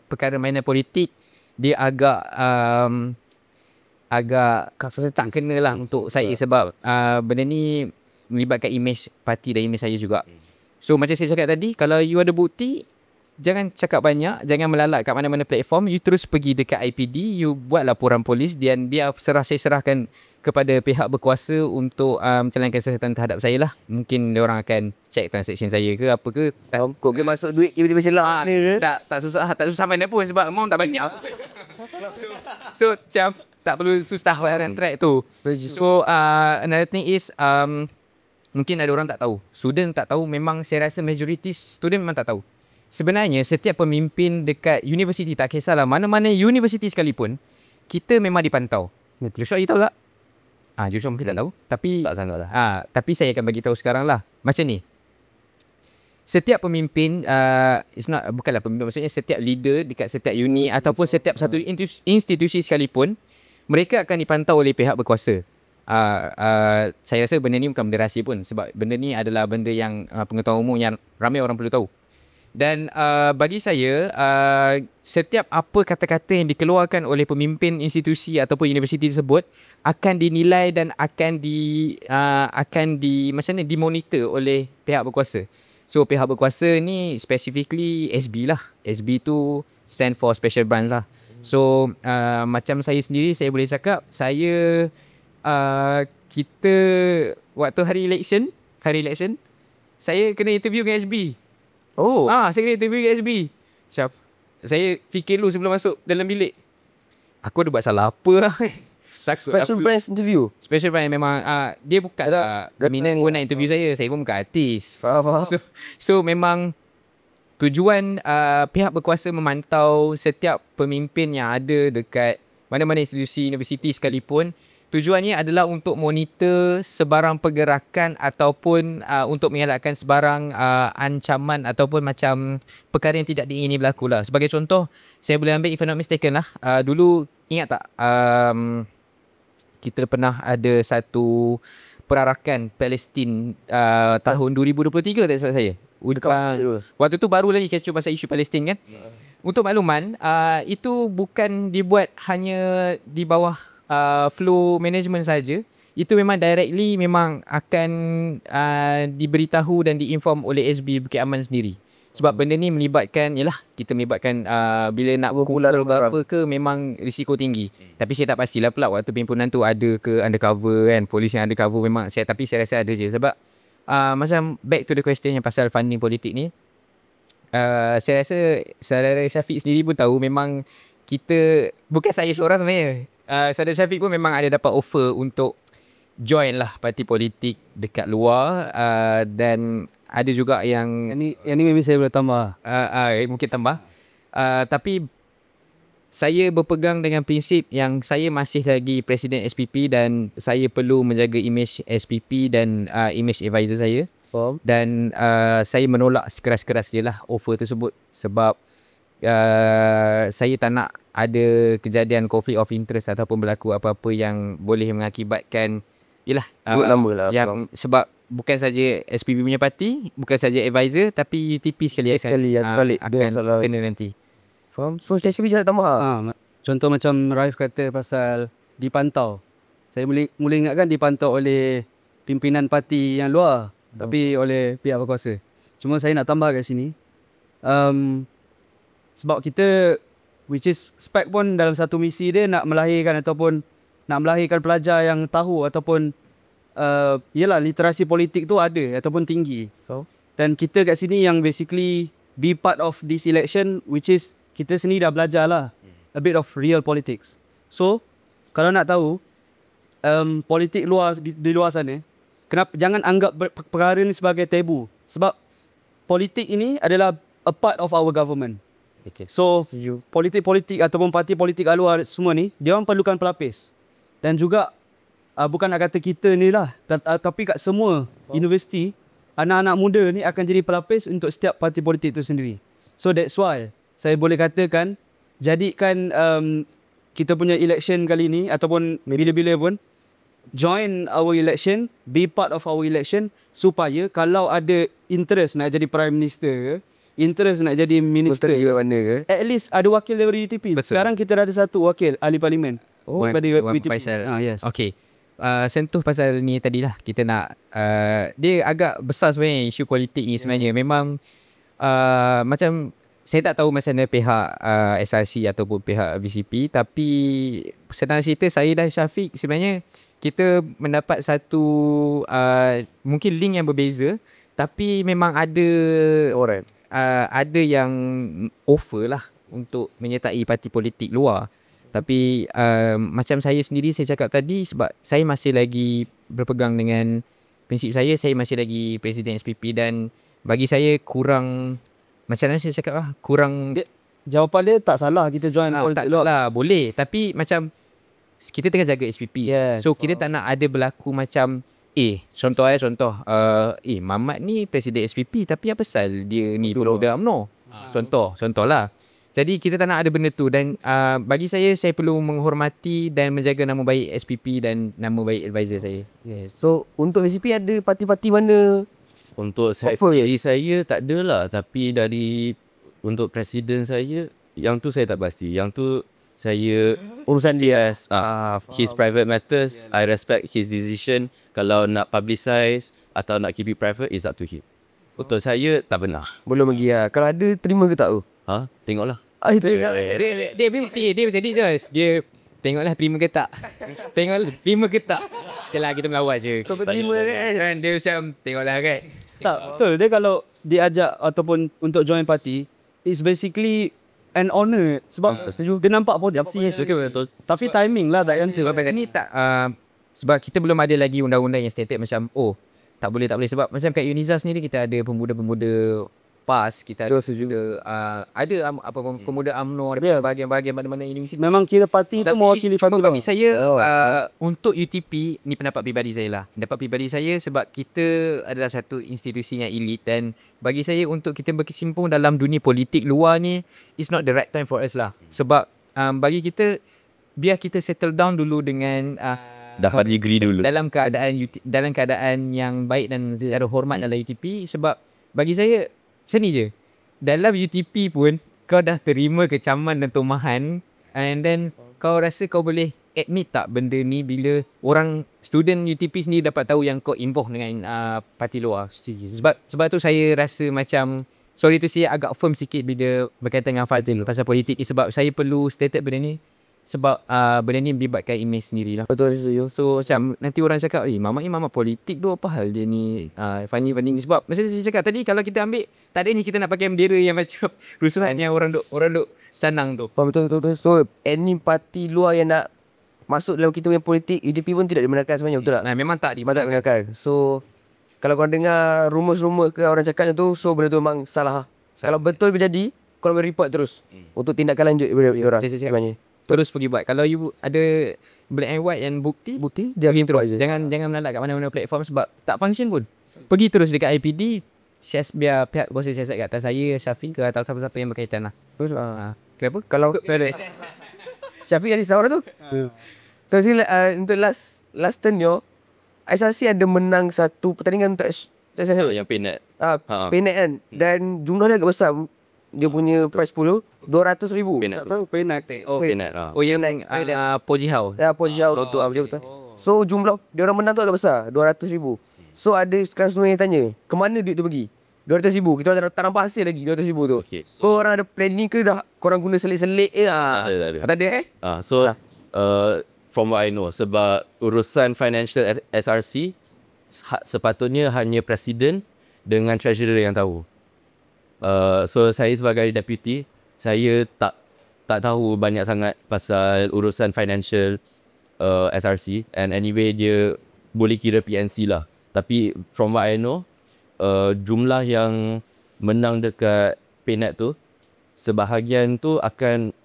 perkara mainan politik, dia agak tak kena lah untuk saya. Sebab benda ni melibatkan image parti dan image saya juga. So macam saya cakap tadi, kalau you ada bukti, jangan cakap banyak, jangan melalak kat mana-mana platform, you terus pergi dekat IPD, you buat laporan polis dan biar saya serahkan kepada pihak berkuasa untuk menjalankan siasatan terhadap saya lah. Mungkin diorang akan check transaction saya ke apa ke. Kok ke masuk duit tiba-tiba selak ni ke? Tak susah mana pun sebab amount tak banyak. So macam tak perlu susah bayar track tu. So another thing is mungkin ada orang tak tahu, student tak tahu, memang saya rasa majority student memang tak tahu. Sebenarnya setiap pemimpin dekat universiti, tak kisahlah mana-mana universiti sekalipun, kita memang dipantau. Joshua, you tahu tak? Joshua mungkin tak tahu, tapi tak sangat lah. Tapi saya akan bagi tahu sekarang lah. Macam ni. Setiap pemimpin, bukanlah pemimpin, maksudnya setiap leader dekat setiap uni ataupun setiap satu institusi sekalipun, mereka akan dipantau oleh pihak berkuasa. Saya rasa benda ni bukan benda rahsia pun, sebab benda ni adalah benda yang pengetahuan umum yang ramai orang perlu tahu. Dan bagi saya, setiap apa kata-kata yang dikeluarkan oleh pemimpin institusi ataupun universiti tersebut akan dinilai dan akan dimonitor oleh pihak berkuasa. So pihak berkuasa ni specifically SB lah. SB tu stand for Special Branch lah. So macam saya sendiri, saya boleh cakap kita waktu hari election saya kena interview dengan SB. Saya kena interview dengan SB. Saya fikir dulu sebelum masuk dalam bilik, aku ada buat salah apa lah. Special Branch interview. Special Branch memang dia buka minat pun nak interview saya pun bukan artis. Faham. So memang tujuan pihak berkuasa memantau setiap pemimpin yang ada dekat mana-mana institusi universiti sekalipun. Tujuannya adalah untuk monitor sebarang pergerakan ataupun untuk mengelakkan sebarang ancaman ataupun macam perkara yang tidak diingini berlaku lah. Sebagai contoh, saya boleh ambil if I'm not mistaken lah. Dulu ingat tak kita pernah ada satu perarakan Palestin tahun 2023 tak silap saya. Waktu tu baru lagi kecoh pasal isu Palestin kan. Untuk makluman, itu bukan dibuat hanya di bawah flow management saja. Itu memang directly memang akan diberitahu dan diinform oleh SB Bukit Aman sendiri. Sebab benda ni melibatkan, yalah, kita melibatkan bila nak berkumpul berapa ke memang risiko tinggi. Tapi saya tak pastilah pula waktu pimpinan tu ada ke undercover kan, polis yang undercover memang tapi saya rasa ada je. Sebab macam back to the question yang pasal funding politik ni, saya rasa saudara Syafiq sendiri pun tahu memang kita, bukan saya seorang sebenarnya, saudara Syafiq pun memang ada dapat offer untuk join lah parti politik dekat luar, dan ada juga yang Yang ni maybe saya boleh tambah. mungkin tambah, tapi saya berpegang dengan prinsip yang saya masih lagi Presiden SPP dan saya perlu menjaga image SPP dan image advisor saya. Dan saya menolak sekeras-keras je lah offer tersebut sebab saya tak nak ada kejadian conflict of interest ataupun berlaku apa-apa yang boleh mengakibatkan yang sebab bukan saja SPP punya parti, bukan saja advisor, tapi UTP sekali balik akan kena nanti. Faham? So SPP je nak tambah. Contoh macam Raif kata pasal dipantau. Saya mula ingatkan dipantau oleh pimpinan parti yang luar, tapi oleh pihak berkuasa. Cuma saya nak tambah kat sini, sebab kita, which is SPEC pun dalam satu misi dia nak melahirkan pelajar yang tahu ataupun yelah, literasi politik tu ada ataupun tinggi. Dan kita kat sini yang basically be part of this election, which is kita sendiri dah belajar lah a bit of real politics. So kalau nak tahu politik luar di luar sana, jangan anggap perkara ni sebagai tabu. Sebab politik ini adalah a part of our government. So politik-politik ataupun parti politik kat luar semua ni, dia orang perlukan pelapis. Dan juga bukan nak kata kita ni lah, tapi kat semua universiti, anak-anak muda ni akan jadi pelapis untuk setiap parti politik tu sendiri. So that's why saya boleh katakan, jadikan kita punya election kali ni ataupun bila-bila pun, join our election, be part of our election, supaya kalau ada interest nak jadi Prime Minister ke, interest nak jadi Minister ke mana ke, at least ada wakil dari UTP. Betul. Sekarang kita ada satu wakil ahli parlimen daripada UTP. Yes. Okay. Sentuh pasal ni tadilah, kita nak dia agak besar sebenarnya isu politik ni sebenarnya. Memang macam saya tak tahu macam mana pihak SRC ataupun pihak VCP, tapi senang cerita saya dan Syafiq sebenarnya kita mendapat satu mungkin link yang berbeza, tapi memang ada orang ada yang offer lah untuk menyertai parti politik luar. Tapi macam saya sendiri, saya cakap tadi, sebab saya masih lagi berpegang dengan prinsip saya masih lagi Presiden SPP, dan bagi saya kurang, macam mana saya cakap lah, kurang Jawapan dia tak salah kita join politik luar lah, boleh. Tapi macam kita tengah jaga SPP. So kita tak nak ada berlaku macam contoh Mamat ni Presiden SPP tapi apa pasal dia ni budak UMNO. Contoh lah. Jadi kita tak nak ada benda tu, dan bagi saya perlu menghormati dan menjaga nama baik SPP dan nama baik advisor saya. So untuk SPP ada parti-parti mana? Untuk saya tak ada lah, tapi untuk presiden saya, yang tu saya tak pasti. Yang tu saya Urusan dia. his private matters, I respect his decision. Kalau nak publicize atau nak keep it private, is up to him. Untuk saya tak benar. Belum lagi lah. Kalau ada, terima ke tak tu? Tengoklah. Dia macam ni je. Dia tengoklah terima ke tak. Terima ke tak. Yalah, kita melawat je. Kau terima kan? Dia macam tengoklah kan. Tak, betul. Dia kalau diajak ataupun untuk join parti, it's basically an honour. Sebab dia nampak potensi. Betul. Tapi timing lah tak Sebab ni tak sebab kita belum ada lagi undang-undang yang stated macam tak boleh. Sebab macam kat UNIZA sendiri kita ada pemuda-pemuda PAS, kita ada, Betul, setuju. ada pemuda UMNO, ada bahagian-bahagian mana-mana universiti. Memang kira parti tu mewakili cuma satu bagi lah. saya untuk UTP ni pendapat pribadi saya lah. Pendapat pribadi saya sebab kita adalah satu institusi yang elit, dan bagi saya untuk kita berkecimpung dalam dunia politik luar ni it's not the right time for us lah. Sebab bagi kita, biar kita settle down dulu dengan Dapat degree dulu. dalam keadaan yang baik dan secara hormat dalam UTP. Sebab bagi saya macam ni je, dalam UTP pun kau dah terima kecaman dan tomahan, and then kau rasa kau boleh admit tak benda ni bila orang student UTP sendiri dapat tahu yang kau involve dengan parti luar. Sebab tu saya rasa macam, sorry tu saya agak firm sikit bila berkaitan dengan parti pasal politik ni, sebab saya perlu stated benda ni. Sebab benda ni melibatkan image sendiri lah. Betul, setuju. So macam nanti orang cakap, Mama politik tu apa hal dia ni, funny ni. Sebab macam saya cakap tadi, kalau kita ambil, tak ada ni kita nak pakai bendera yang macam rusuhan yang orang duk sanang tu. Faham, betul. So any parti luar yang nak masuk dalam kita punya politik, UTP pun tidak dibenarkan sebenarnya, betul tak? Memang tak Tak dibenarkan. So kalau korang dengar rumours-rumours ke orang cakap macam tu, so benda tu memang salah. Kalau betul berjadi, korang boleh report terus untuk tindakan lanjut daripada orang sebenarnya. Terus pergi buat. Kalau you ada black and white and bukti dia pergi terus. Jangan melalak kat mana-mana platform sebab tak function pun. Pergi terus dekat IPD, biar pihak kuasa siasat kat atas saya, Syafiq ke atau siapa-siapa yang berkaitan lah. Terus Kenapa? kalau Syafiq jadi seorang tu. So untuk last tenure, SRC ada menang satu pertandingan untuk Yang peanut. Penet kan. Dan jumlah dia agak besar. Dia punya price pool 200,000. Peanut. Penak. Oh, peanut. Oh yang Pojihau. Ya, Pojau tu betul. So jumlah dia orang menang tu agak besar, 200,000. So ada sekarang semua yang tanya, ke mana duit tu pergi? 200,000. Kita orang tak nampak hasil lagi 200,000 tu. Okay, so orang ada planning ke dah korang guna selit-selit Tak ada So from what I know, sebab urusan financial SRC sepatutnya hanya presiden dengan treasurer yang tahu. So saya sebagai deputy, saya tak tahu banyak sangat pasal urusan financial SRC, and anyway dia boleh kira PNC lah. Tapi from what I know, jumlah yang menang dekat PNET tu, sebahagian tu akan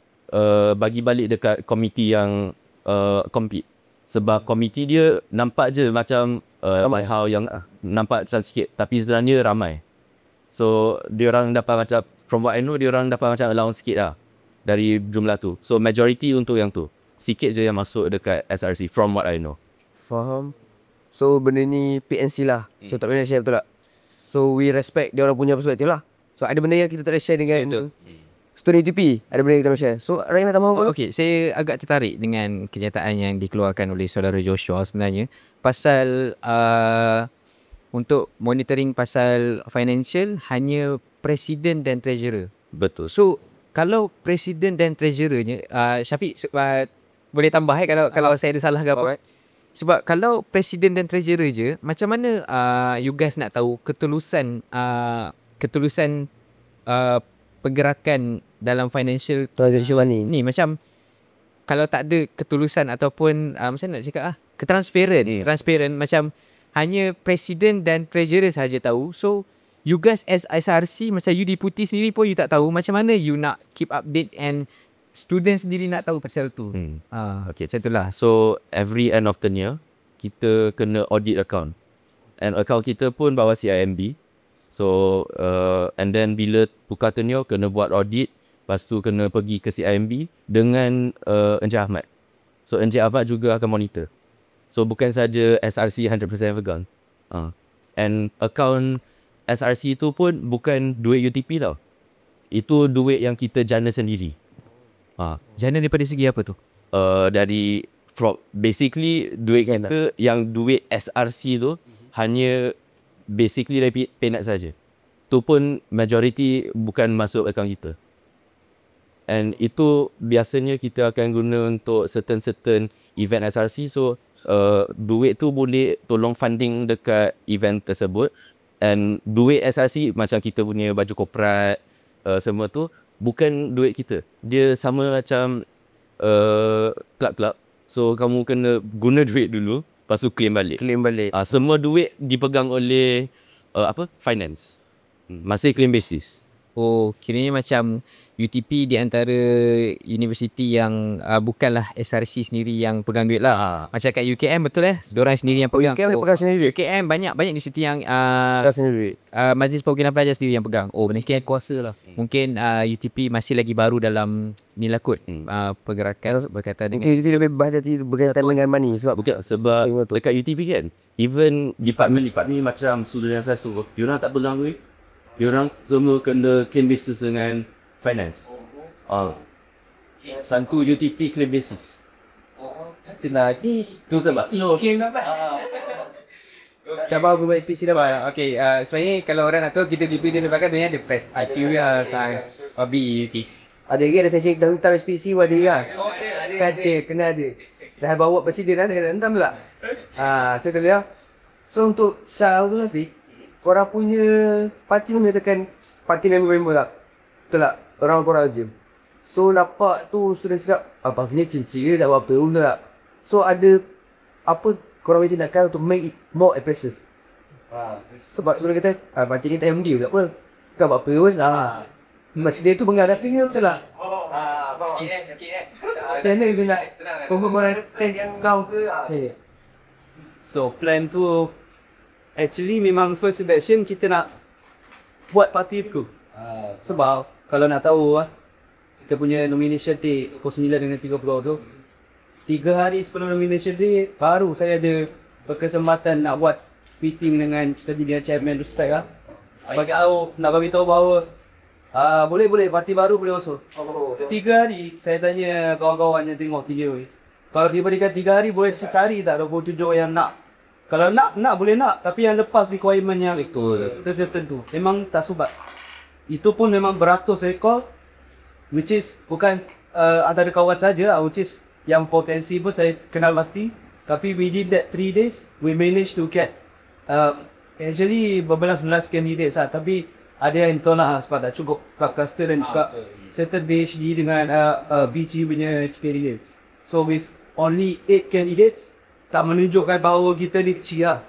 bagi balik dekat komiti yang compete. Sebab komiti dia nampak je macam how yang nampak macam sikit, tapi sebenarnya ramai. So diorang dapat macam, from what I know, diorang dapat macam allowance sikit lah dari jumlah tu. So majority untuk yang tu, sikit je yang masuk dekat SRC from what I know. Faham. So benda ni PNC lah. So tak boleh share, betul tak? So we respect dia orang punya perspektif lah. So ada benda yang kita tak boleh share dengan student UTP, ada benda yang kita boleh share. So Ryan nak tambah apa? Okay, saya agak tertarik dengan kenyataan yang dikeluarkan oleh saudara Joshua sebenarnya pasal untuk monitoring pasal financial hanya presiden dan treasurer. Betul. So kalau presiden dan treasurernya, Syafiq boleh tambah kalau saya ada salah ke apa. Sebab kalau presiden dan treasurer je, macam mana you guys nak tahu ketulusan pergerakan dalam financial Transaction ni? Macam kalau tak ada ketulusan ataupun macam nak cakap transparent macam hanya presiden dan treasurer sahaja tahu. So you guys as SRC, macam you deputy sendiri pun you tak tahu, macam mana you nak keep update and student sendiri nak tahu pasal tu. Okay, macam itulah. So every end of the year kita kena audit account, and account kita pun bawah CIMB. So and then bila tukar tenure kena buat audit, lepas tu kena pergi ke CIMB dengan Encik Ahmad. So Encik Ahmad juga akan monitor. So bukan saja SRC 100% pegang. And account SRC tu pun bukan duit UTP tau. Itu duit yang kita jana sendiri. Jana daripada segi apa tu? Dari basically duit kita yang duit SRC tu hanya basically dari PNET saja. Tu pun majority bukan masuk akaun kita. And itu biasanya kita akan guna untuk certain event SRC. So duit tu boleh tolong funding dekat event tersebut. And duit SRC macam kita punya baju korporat, semua tu bukan duit kita. Dia sama macam club. So kamu kena guna duit dulu, lepas tu claim balik. Semua duit dipegang oleh finance. Masih claim basis. Oh, kiranya macam UTP di antara universiti yang bukanlah SRC sendiri yang pegang duit lah. Macam kat UKM betul diorang sendiri yang pegang. UKM pegang sendiri. UKM banyak universiti yang Pegang sendiri. Majlis Perwakilan Pelajar sendiri yang pegang. Oh, mungkin kuasa lah. Mungkin UTP masih lagi baru dalam ni lah kot. Pergerakan berkaitan dengan Mungkin UTP lebih berhati-hati berkaitan dengan money sebab Bukan sebab dekat UTP kan, even department macam student affairs tu, diorang tak pegang duit. Diorang semua kena claim basis dengan finance. Satu UTP claim basis. itulah ni. Tu sebab slow. Dah bawa buat SPC dah bang. Okay, sebenarnya kalau orang nak tahu kita di belakang dia ada press ICU lah, BUT. ada lagi ada sesi kita hentam SPC pun ada lah. Ada, kena ada. Dah bawa presiden ada kena hentam pula. So kena. So untuk Syahul Rafiq, korang punya parti ni menyatakan parti member-member tak? Betul tak? Orang-orang je. So nampak tu student cakap, pastinya cincin tak buat apa pun tak? So ada apa korang punya tindakan untuk make it more impressive? Sebab sebelum kata, parti ni tak MD juga apa? Bukan buat apa pun masih dia tu bengal Rafiq ni betul tak? Macam mana dia nak confirm orang plan yang kau ke? So plan tu actually memang first selection kita nak buat parti tu. Sebab kalau nak tahu kita punya nomination day 09 dengan 30 tu 3 hari sebelum nomination day baru saya ada berkesempatan nak buat meeting dengan terdiri chairman Ustaz bagi tahu, nak bagi tahu bahawa boleh parti baru boleh masuk. 3 hari saya tanya kawan-kawan yang tengok video ni, kalau diberikan 3 hari boleh cari tak 27 yang nak. Kalau nak boleh nak, tapi yang lepas requirement yang tertentu memang tak subat. Itu pun memang beratus ekor, which is bukan antara kawan saja, which is yang potensi pun saya kenal pasti. Tapi within that 3 days, we managed to get actually berbelas-belas candidates lah. Tapi ada yang tolak sebab tak cukup cluster dan juga certain PhD dengan BG punya candidates. So with only 8 candidates, tak menunjukkan bahawa kita ni kecil lah.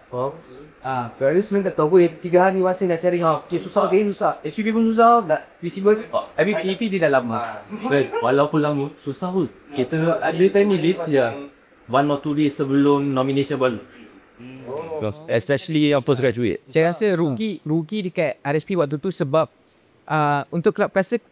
Kalau sebenarnya tak tahu pun 3 hari masih nak cari susah game susah. SPP pun susah, nak visible. Tapi PEP dia dah lama. Walaupun lama, susah pun. Kita ada time limit je. 1 or 2 days sebelum nomination baru. Especially yang postgraduate. Saya rasa rugi dekat RSP waktu tu sebab untuk club cluster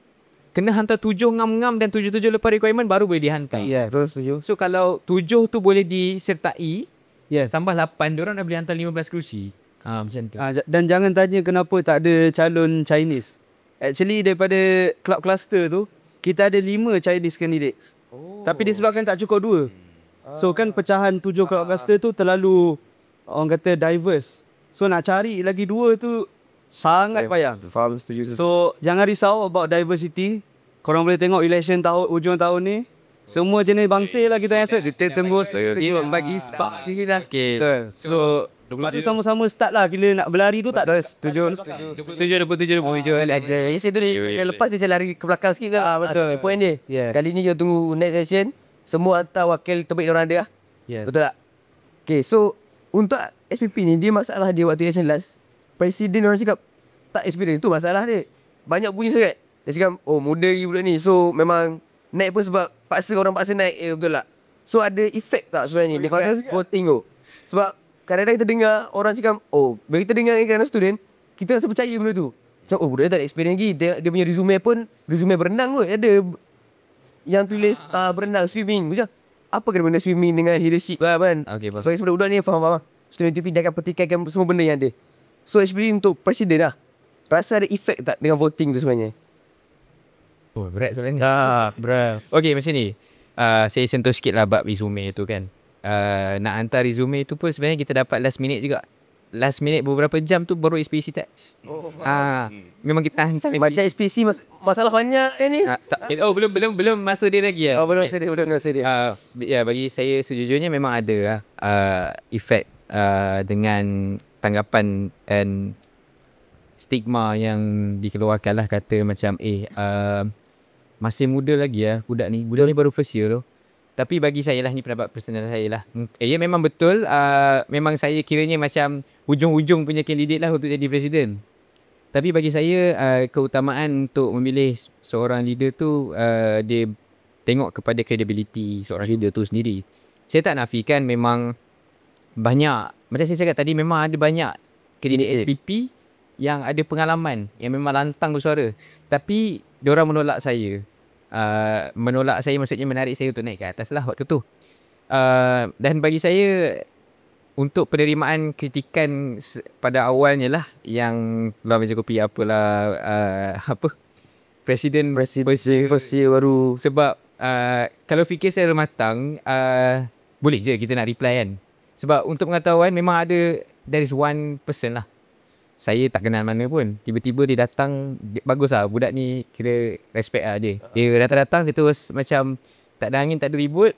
kena hantar 7 ngam-ngam dan 7 lepas requirement baru boleh dihantar. Ya, betul setuju. So kalau 7 tu boleh disertai, Yes. tambah 8, diorang dah boleh hantar 15 kerusi. Macam tu. Dan jangan tanya kenapa tak ada calon Chinese. Actually daripada club cluster tu, kita ada 5 Chinese candidates. Tapi disebabkan tak cukup 2. So kan pecahan 7 club cluster tu terlalu orang kata diverse. So nak cari lagi 2 tu sangat payah. Faham, setuju. So jangan risau about diversity. Korang boleh tengok election ujung tahun ni, semua jenis bangsa lah kita rasa. Kita tembus bagi spark kita. Okay. So lepas tu sama-sama start lah. Bila nak berlari tu tak ada. Setuju. 27 Saya tu yang lepas dia lari ke belakang sikit kan. Betul. Point dia. Yes. Kali ni kita tunggu next session. Semua hantar wakil terbaik diorang ada lah. Yes. Betul tak? Okay, so untuk SPP ni, dia masalah dia waktu election last, presiden orang cakap tak experience. Tu masalah dia. Banyak bunyi sangat. Dia cakap, oh muda lagi budak ni. So memang naik pun sebab orang paksa naik. Betul tak? So ada efek tak sebenarnya dia voting tu? Sebab kadang-kadang kita dengar orang cakap, oh bila kita dengar kerana student, kita rasa percaya benda tu. Macam, oh budak dia tak ada experience lagi. Dia punya resume pun, resume berenang kot. Ada yang tulis berenang, swimming. Macam, apa kena benda swimming dengan leadership lah kan? Okay, Sebagai budak ni faham. Student UTP dia akan petikaikan semua benda yang ada. So actually untuk presiden lah, rasa ada efek tak dengan voting tu sebenarnya? Oh, berat sebenarnya. Berat. Okay, macam ni. Saya sentuh sikit lah bab resume tu kan. Nak hantar resume tu pun sebenarnya kita dapat last minute juga. Last minute beberapa jam tu baru SPC tak. Memang kita hantar Macam SPC masalah banyak ni. belum masa dia lagi lah. Belum masa dia. Ya, bagi saya sejujurnya memang ada efek dengan tanggapan and stigma yang dikeluarkan lah, kata macam masih muda lagi budak ni baru first year tu. Tapi bagi saya lah, ni pendapat personal saya lah, ya memang betul, memang saya kiranya macam hujung-hujung punya kandidat lah untuk jadi presiden. Tapi bagi saya keutamaan untuk memilih seorang leader tu dia tengok kepada credibility seorang leader tu sendiri. Saya tak nafikan memang banyak, macam saya cakap tadi, memang ada banyak kandidat SPP yang ada pengalaman, yang memang lantang bersuara. Tapi diorang menolak saya. Menolak saya maksudnya menarik saya untuk naik ke atas lah waktu tu. Dan bagi saya, untuk penerimaan kritikan pada awalnya lah, yang luar meja kopi apalah, Presiden First year baru. sebab kalau fikir secara matang, boleh je kita nak reply kan. Sebab untuk pengetahuan, memang ada, there is one person lah, saya tak kenal mana pun, tiba-tiba dia datang, bagus lah budak ni, kira respect lah dia. Dia datang-datang, dia terus macam tak ada angin, tak ada ribut,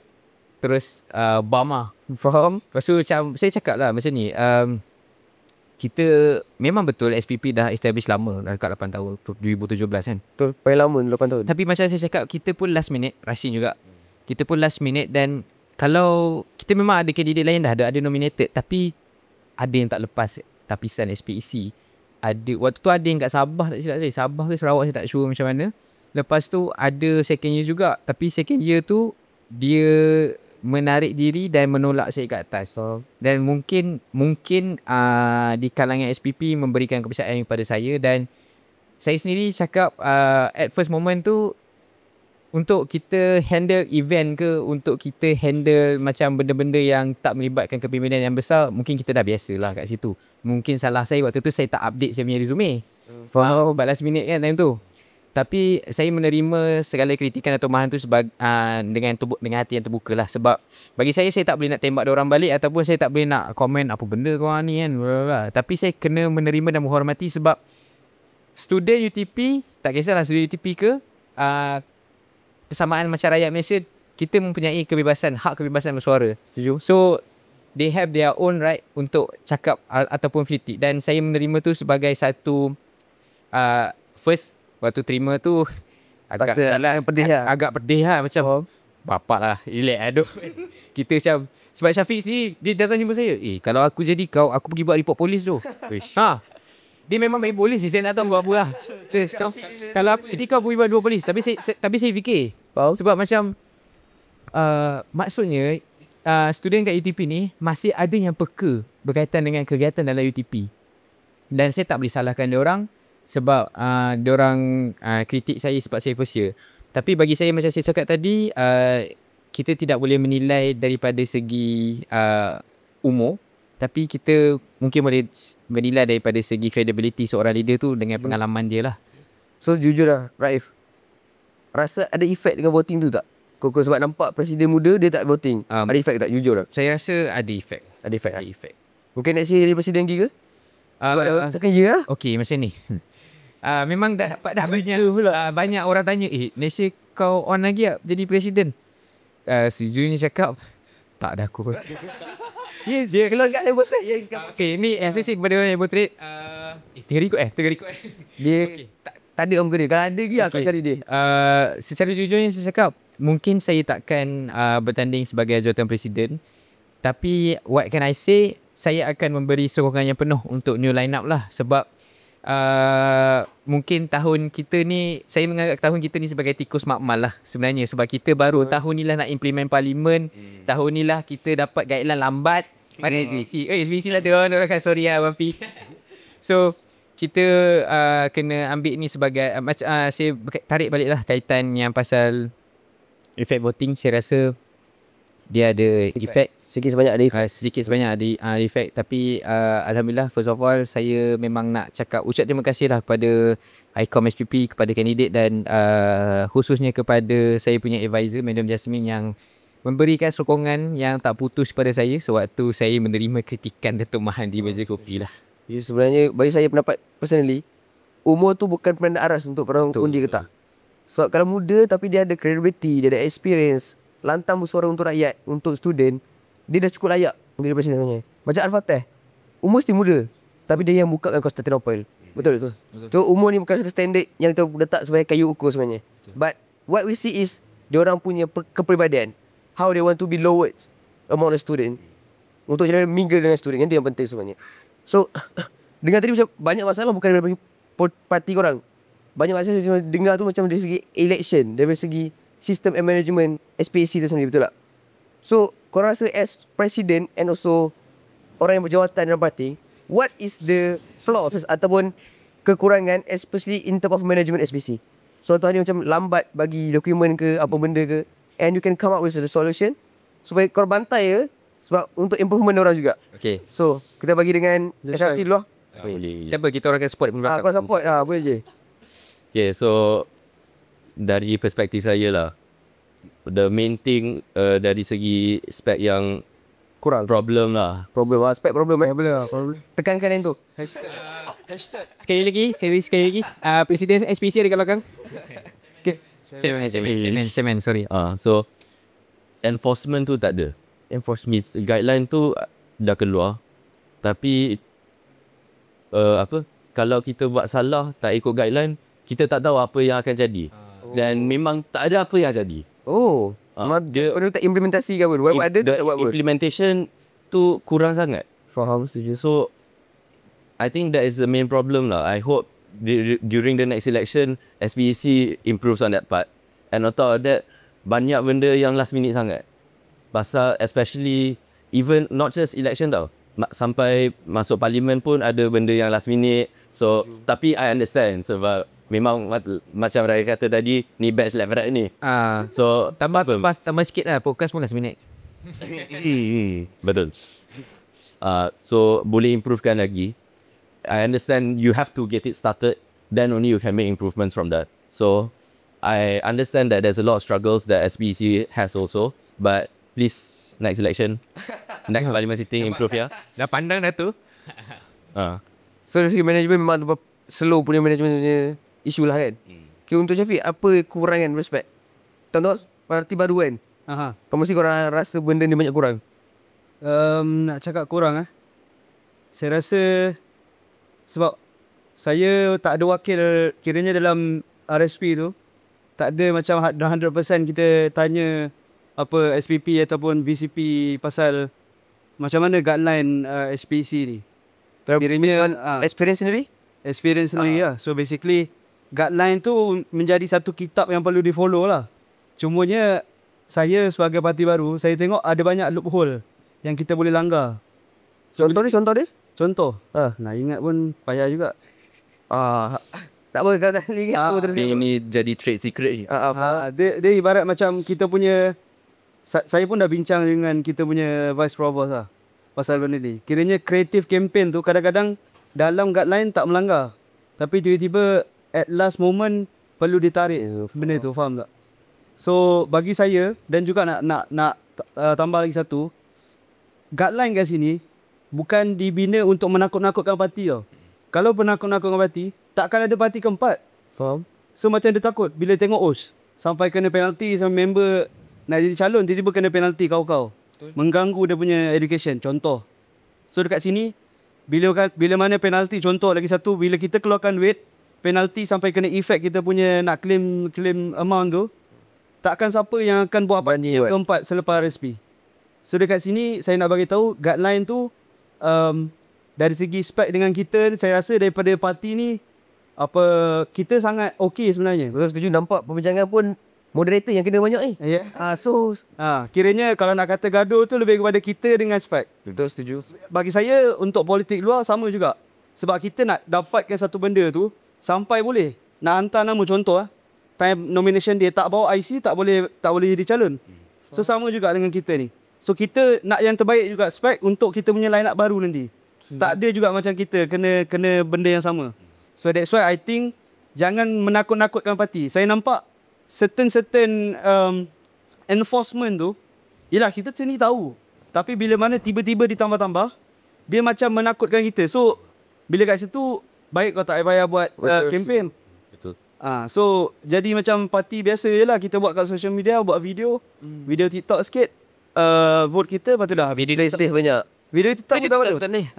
terus bam lah. Faham? Lepas tu macam saya cakap lah macam ni, kita memang betul SPP dah establish lama, dah dekat 8 tahun, 2017 kan. Betul, paling lama 8 tahun. Tapi macam saya cakap, kita pun last minute, rushing juga. Kita pun last minute, dan kalau kita memang ada kandidat lain dah ada nominated, tapi ada yang tak lepas tapisan SPEC. Waktu tu ada yang kat Sabah, tak silap saya, Sabah ke Sarawak, saya tak sure macam mana. Lepas tu ada second year juga, tapi second year tu dia menarik diri dan menolak saya kat atas. Dan mungkin di kalangan SPP memberikan kepercayaan kepada saya, dan saya sendiri cakap at first moment tu, untuk kita handle event ke, untuk kita handle macam benda-benda yang tak melibatkan kepimpinan yang besar, mungkin kita dah biasa lah kat situ. Mungkin salah saya waktu tu, saya tak update saya punya resume. Faham? Last minute kan time tu. Tapi saya menerima segala kritikan atau mahan tu dengan hati yang terbuka lah. Sebab bagi saya tak boleh nak tembak orang balik, ataupun saya tak boleh nak komen apa benda korang ni kan. Blablabla. Tapi saya kena menerima dan menghormati, sebab student UTP, tak kisahlah student UTP ke, kesamaan macam rakyat Malaysia, kita mempunyai kebebasan, hak kebebasan bersuara. Setuju. So they have their own right untuk cakap ataupun kritik, dan saya menerima tu sebagai satu first, waktu terima tu agak pedih lah, macam bapak lah, relax aduh. Kita macam, sebab Syafiq sendiri dia datang jumpa saya, kalau aku jadi kau, aku pergi buat report polis tu. Dia memang main polis, saya nak tahu buat apa lah. Kalau aku jadi kau, pergi buat 2 polis. Tapi saya fikir, sebab macam maksudnya student kat UTP ni masih ada yang peka berkaitan dengan kegiatan dalam UTP, dan saya tak boleh salahkan dia orang, sebab dia orang kritik saya sebab saya first year. Tapi bagi saya, macam saya cakap tadi, kita tidak boleh menilai daripada segi umur, tapi kita mungkin boleh menilai daripada segi credibility seorang leader tu dengan pengalaman dia lah. So jujur lah Raif, rasa ada efek dengan voting tu tak? Kau sebab nampak presiden muda dia tak voting, ada efek tak? Jujur lah, Saya rasa ada efek. ada efek. Ada efek. Mungkin next year jadi presiden lagi ke? Sebab dah second year lah. Okey, macam ni. Memang dah dapat dah banyak orang tanya, next year kau on lagi tak jadi presiden? Sejujurnya cakap, tak ada aku. Yes, dia keluar kat level trade. Okay, ni SSC kepada orang yang level trade. Tengah rekod. Dia tak ada orang dia. Kalau ada lagi aku cari dia. Secara jujurnya saya cakap, mungkin saya takkan bertanding sebagai jawatan presiden. Tapi what can I say, saya akan memberi sokongan yang penuh untuk new line up lah. Sebab mungkin tahun kita ni, saya menganggap tahun kita ni sebagai tikus makmal lah sebenarnya. Sebab kita baru tahun ni lah nak implement parlimen. Tahun ni lah kita dapat guideline lambat. Mana SVC? SVC lah dia orang kata sorry lah Wafi. So kita kena ambil ni sebagai saya tarik balik lah kaitan yang pasal effect voting. Saya rasa dia ada efek. Sikit sebanyak ada efek. Sedikit sebanyak ada efek. Tapi Alhamdulillah, first of all, saya memang nak ucap terima kasih lah kepada ICOM SPP, kepada kandidat, dan khususnya kepada saya punya advisor Madam Jasmine, yang memberikan sokongan yang tak putus pada saya sewaktu saya menerima kritikan Datuk Mahan di meja kopi lah. Ya, sebenarnya bagi saya pendapat personally, umur tu bukan penanda aras untuk orang undi ke tak. Sebab kalau muda tapi dia ada credibility, dia ada experience, lantang bersuara untuk rakyat, untuk student, dia dah cukup layak menjadi presiden sebenarnya. Macam Al-Fatih, umur still muda, tapi dia yang bukakan Konstantinopel. Betul. So umur ni bukan satu standard yang kita letak sebagai kayu ukur sebenarnya. But what we see is dia orang punya kepribadian, how they want to be lowered among the student, untuk jadi mingle dengan student. Yang tu yang penting sebenarnya. So dengan tadi macam banyak masalah bukan daripada parti korang, banyak masa saya dengar tu macam dari segi election, dari segi sistem and management SPAC tu sendiri, betul tak? So korang rasa as president and also orang yang berjawatan dalam parti, what is the flaws ataupun kekurangan especially in term of management SPC? Contohnya macam lambat bagi dokumen ke apa benda ke, and you can come up with a solution supaya korang bantai ke, sebab untuk improvement orang juga. Okay. So kita bagi dengan SRC dulu lah. Boleh. Siapa kita orang akan support di belakang. Korang support boleh je. Okay, so dari perspektif saya lah, the main thing dari segi spek yang Kurang problem lah. problem aspek problem Problem. tekankan yang tu. Sekali lagi, Presiden SPC ada kat belakang. Okay. Semen, sorry. So enforcement tu tak ada. Enforcement guideline tu dah keluar, tapi kalau kita buat salah tak ikut guideline, kita tak tahu apa yang akan jadi. Dan memang tak ada apa yang jadi. Dia Dia tak implementasi ke apa? Buat ada the tak buat apa? implementation tu kurang sangat. Faham, setuju. So I think that is the main problem lah. I hope during the next election SPEC improves on that part. And on top of that, banyak benda yang last minute sangat. Pasal especially even not just election tau, sampai masuk parlimen pun ada benda yang last minute. So tapi I understand sebab memang macam Raya kata tadi, ni batch left right ni. So Tambah sikit lah, podcast pun last minute. betul. So boleh improvekan lagi. I understand you have to get it started, then only you can make improvements from that. So I understand that there's a lot of struggles that SPEC has also, but please next election, next parliament sitting improve ya. Dah pandang dah tu. So dari segi management memang slow punya management punya isu lah kan. Okay, untuk Syafiq, apa kurangan respect? Contoh parti baru kan, kau mesti korang rasa benda ni banyak kurang. Nak cakap kurang saya rasa sebab saya tak ada wakil, kiranya dalam RSP tu tak ada macam dah 100% kita tanya apa SPP ataupun VCP pasal macam mana guideline SPC ni. Kiranya Experience sendiri? experience sendiri lah. So basically guideline tu menjadi satu kitab yang perlu di follow lah. Cumanya saya sebagai parti baru, saya tengok ada banyak loophole yang kita boleh langgar. Contoh dia? Contoh nak ingat pun payah juga. Tak apa, kau tak boleh ingat terus. Ini jadi trade secret ni. Dia ibarat macam kita punya, saya pun dah bincang dengan kita punya Vice Provost lah pasal benda ni. Kiranya creative campaign tu kadang-kadang dalam guideline tak melanggar, tapi tiba-tiba at last moment perlu ditarik benda tu, faham tak? So bagi saya, dan juga nak tambah lagi satu, guideline kat sini bukan dibina untuk menakut-nakutkan parti tau. Kalau penakut-nakutkan parti, takkan ada parti keempat. Faham? So macam dia takut bila tengok sampai kena penalti sama member nak jadi calon, tiba-tiba kena penalti kau-kau. Mengganggu dia punya education, contoh. So dekat sini, bila mana penalti, contoh lagi satu, bila kita keluarkan duit, penalti sampai kena effect kita punya nak claim amount tu, takkan siapa yang akan buat apa keempat selepas RSP. So dekat sini, saya nak bagi tahu guideline tu, dari segi spek dengan kita, saya rasa daripada parti ni, kita sangat okey sebenarnya. Betul, setuju. Nampak perbincangan pun moderator yang kena banyak ni. Ya. So Kiranya kalau nak kata gaduh tu lebih kepada kita dengan spek. betul, setuju. Bagi saya untuk politik luar sama juga. Sebab kita nak dapatkan satu benda tu sampai boleh nak hantar nama, contoh time nomination dia tak bawa IC, tak boleh jadi calon. So sama juga dengan kita ni. So kita nak yang terbaik juga spek untuk kita punya line up baru nanti. Tak ada juga macam kita kena benda yang sama. So that's why I think jangan menakut-nakutkan parti. Saya nampak certain enforcement tu, yelah kita sendiri tahu, tapi bila mana tiba-tiba ditambah-tambah, dia macam menakutkan kita. So bila kat situ, baik kau tak payah buat campaign. Betul. So jadi macam parti biasa je lah, kita buat kat social media, buat video TikTok sikit, vote kita, lepas tu dah. Video safe banyak. Video TikTok Betul ni.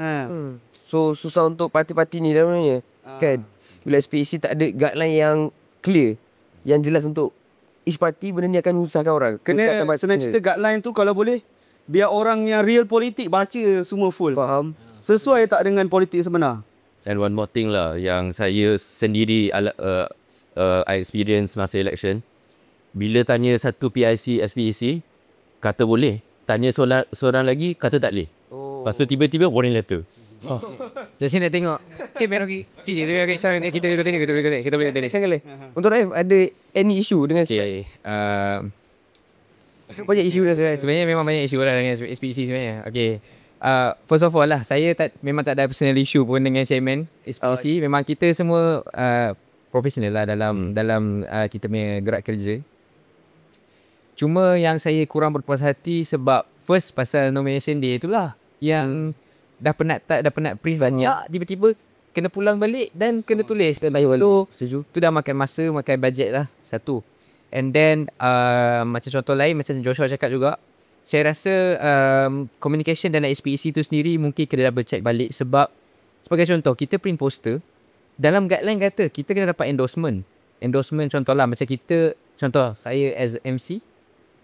So susah untuk parti-parti ni sebenarnya. Kan? Bila SPEC tak ada guideline yang clear, yang jelas untuk each party, benda ni akan usahkan orang. Kena senang cerita guideline tu kalau boleh biar orang yang real politik baca semua full. Faham. Sesuai tak dengan politik sebenar. And one more thing lah yang saya sendiri I experience masa election. Bila tanya satu PIC, SPEC, kata boleh. Tanya seorang lagi, kata tak boleh. Lepas tu tiba-tiba warning letter. Jadi nak tengok. Merah kita boleh tanya. Untuk Raif, ada any issue dengan CIA. banyak issue dah sebenarnya. Sebenarnya memang banyak isu lah dengan SPC sebenarnya. Okay. First of all lah, saya memang tak ada personal issue pun dengan chairman SPC. Memang kita semua profesional lah dalam kita punya gerak kerja. Cuma yang saya kurang berpuas hati sebab first pasal nomination day itulah yang dah penat print banyak, tiba-tiba kena pulang balik dan kena tulis. So setuju, tu dah makan masa, makan bajet lah satu. And then macam contoh lain, macam Joshua cakap juga, saya rasa communication dalam SPEC tu sendiri mungkin kena double check balik. Sebab sebagai contoh, kita print poster, dalam guideline kata kita kena dapat endorsement contoh lah, macam kita, contoh saya as MC,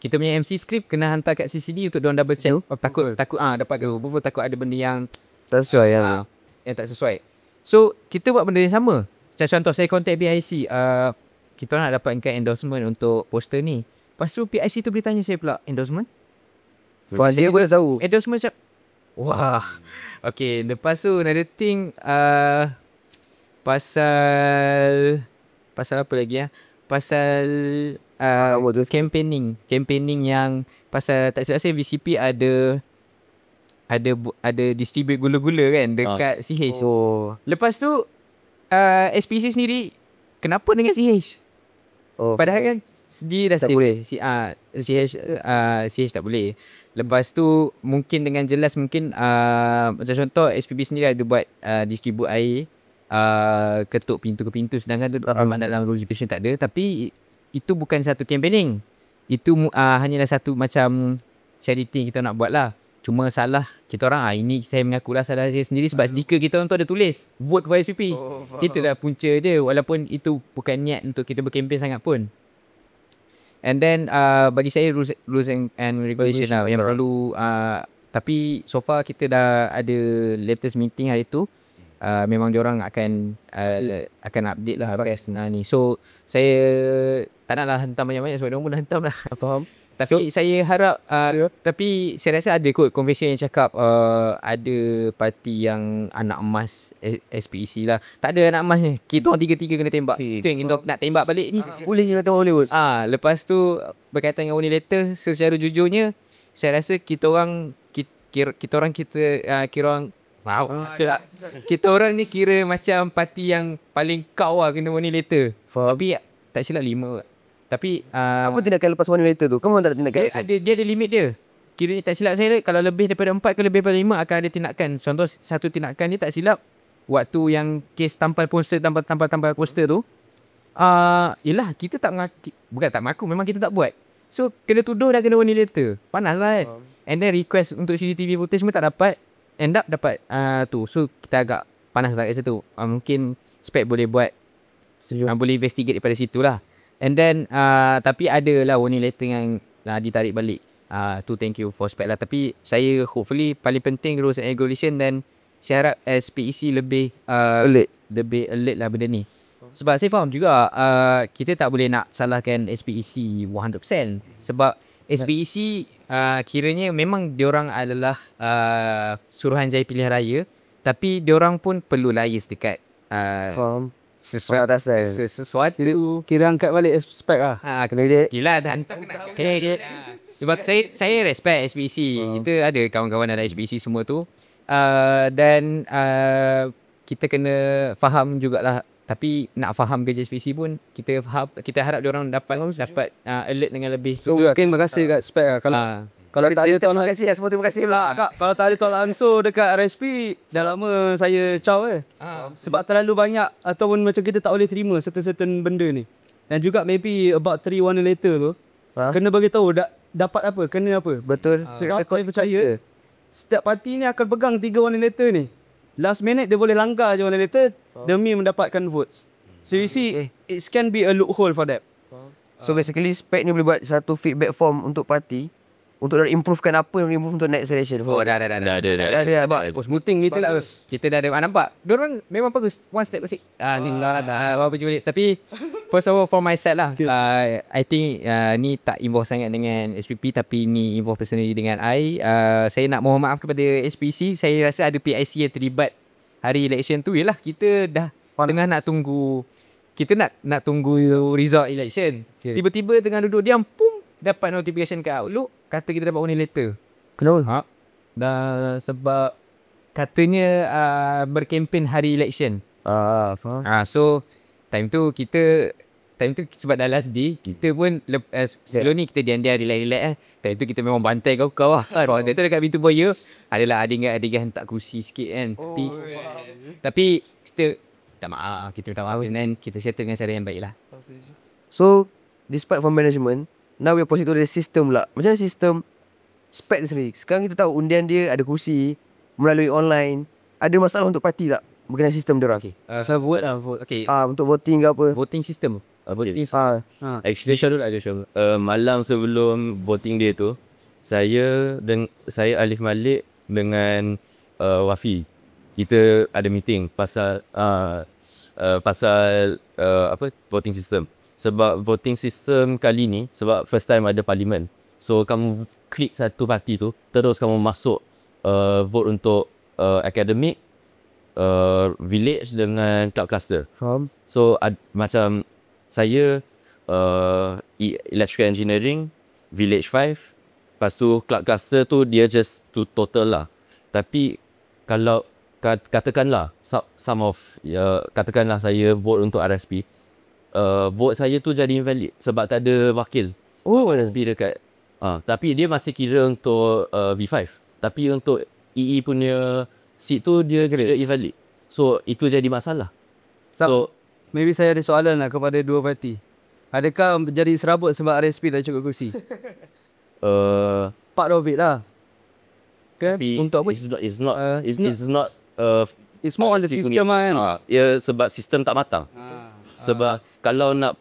kita punya MC script kena hantar kat CCD untuk diorang double check. Takut dapat ke, takut ada benda yang Tak sesuai yang tak sesuai. So kita buat benda yang sama. Macam contoh saya contact PIC, kita nak dapatkan endorsement untuk poster ni. Lepas tu PIC tu boleh tanya saya pula, endorsement? dia pun dah tahu. Endorsement macam, wah. Okay, lepas tu another thing, pasal apa lagi ya? Pasal campaigning yang pasal tak silap saya VCP ada distribute gula-gula kan dekat CH. Lepas tu SPC sendiri kenapa dengan CH? Padahal kan dia dah tak boleh. CH tak boleh. Lepas tu mungkin dengan jelas mungkin macam contoh SPB sendiri ada buat distribute air, ketuk pintu ke pintu, sedangkan tu dalam rules regulation tak ada. Tapi itu bukan satu campaigning. Itu hanyalah satu macam charity kita nak buat lah. Cuma salah kita orang, ini saya mengakulah salah saya sendiri sebab stiker kita orang tu ada tulis vote for SPP. Itu dah punca dia, walaupun itu bukan niat untuk kita berkempen sangat pun. And then bagi saya rules and regulation lah yang perlu, tapi so far kita dah ada latest meeting hari tu. Memang diorang akan update lah ni. So saya tak naklah hentam banyak-banyak sebab diorang pun dah hentam dah. Faham? Tapi saya harap tapi saya rasa ada kot convention yang cakap ada parti yang anak emas SPEC lah. Tak ada anak emas ni. Kita orang tiga-tiga kena tembak. Itu yang kita nak tembak balik ni. Boleh je nak tembak boleh pun. Lepas tu berkaitan dengan warning letter, secara jujurnya saya rasa kita orang ni kira macam parti yang paling kau lah kena warning letter. Tapi tak silap 5. Tapi apa tindakan lepas warning letter tu? Kamu tak ada tindakan? Dia ada limit dia. Kira tak silap saya, kalau lebih daripada 4 ke lebih daripada 5 akan ada tindakan. Contoh satu tindakan ni tak silap, waktu yang kes tampal poster poster tu, yelah kita tak mengaku, bukan tak mengaku, memang kita tak buat. So kena tuduh dah kena warning letter. Panas lah kan. And then request untuk CCTV footage semua tak dapat. End up dapat tu. So kita agak panas lah kat situ. Mungkin spek boleh buat, boleh investigate daripada situ lah. And then tapi ada lah warning letter yang ditarik balik. Tu thank you for spek lah. Tapi saya hopefully paling penting rules and regulation, dan saya harap SPEC lebih alert lah benda ni. Sebab saya faham juga kita tak boleh nak salahkan SPEC 100%. Sebab SPEC kiranya memang diorang adalah Suruhanjaya Pilihan Raya, tapi diorang pun perlu liaise dekat Faham. sesuatu. Kira angkat balik spek lah. Kena dia gila dah hantar kena dia. Sebab saya respect SPC. Kita ada kawan-kawan dalam SPC semua tu. Dan kita kena faham jugalah. Tapi nak faham kerja SPC pun kita harap diorang dapat alert dengan lebih. So mungkin terima kasih kat spek lah. Kalau tak ada Terima kasih ya, semua terima kasih pula. Kalau tak ada tolak ansur dekat RSP, dah lama saya caw sebab terlalu banyak ataupun macam kita tak boleh terima certain benda ni. Dan juga maybe about 3 warning letter tu, kena bagi tahu dapat apa, kena apa. Betul. Sebab saya percaya setiap parti ni akan pegang 3 warning letter ni. Last minute dia boleh langgar je warning letter demi mendapatkan votes. So you see, it can be a loophole for that. So basically spek ni boleh buat satu feedback form untuk parti untuk improvekan apa yang improve untuk next selection? Oh dah Dah ada. Nampak post smoothing kita lah. Kita dah ada nampak. Diorang memang bagus. One step basic. Ni lah apa balik. Tapi first of all for my side lah. I think ni tak involve sangat dengan SPP tapi ni involve personally dengan I. Saya nak mohon maaf kepada SPC. Saya rasa ada PIC yang terlibat hari election tu. Yalah kita dah tengah nak tunggu. Kita nak tunggu result election. Tiba-tiba tengah duduk diam, pum, dapat notification kat Outlook kata kita dapat warning letter. Kenapa? Dah sebab katanya berkempen hari election. Faham. So time tu sebab dah last day, kita pun sebelum ni kita diam-diam relax. Time tu kita memang bantai kau lah. Time tu dekat pintu buaya adalah adegan hentak kerusi sikit kan. Tapi kita tak maaf, kita minta maaf dan kita settle dengan cara yang baik lah. So, despite from management, now we are proceed to the system lah. Macam mana sistem spek tu sendiri? Sekarang kita tahu undian dia ada kursi melalui online. Ada masalah untuk parti tak berkenaan sistem dia orang? Saya vote lah, vote. Okay, Untuk voting ke apa? voting system. Actually malam sebelum voting day tu, saya Alif Malik dengan Wafi, kita ada meeting pasal voting system. Sebab voting system kali ni, sebab first time ada parlimen, so kamu klik satu parti tu, terus kamu masuk vote untuk academic, village dengan club cluster. Faham? So macam saya electrical engineering, village 5, lepas tu club cluster tu dia just to total lah. Tapi kalau katakanlah katakanlah saya vote untuk RSP, vote saya tu jadi invalid sebab tak ada wakil RSP dekat. Tapi dia masih kira untuk V5. Tapi untuk EE punya seat tu dia kira invalid. So itu jadi masalah. So Maybe saya ada soalan lah kepada dua parti. Adakah jadi serabut sebab RSP tak cukup kursi? Part of it lah. Untuk apa? It's more on the system kan. Ya, sebab sistem tak matang. Sebab kalau nak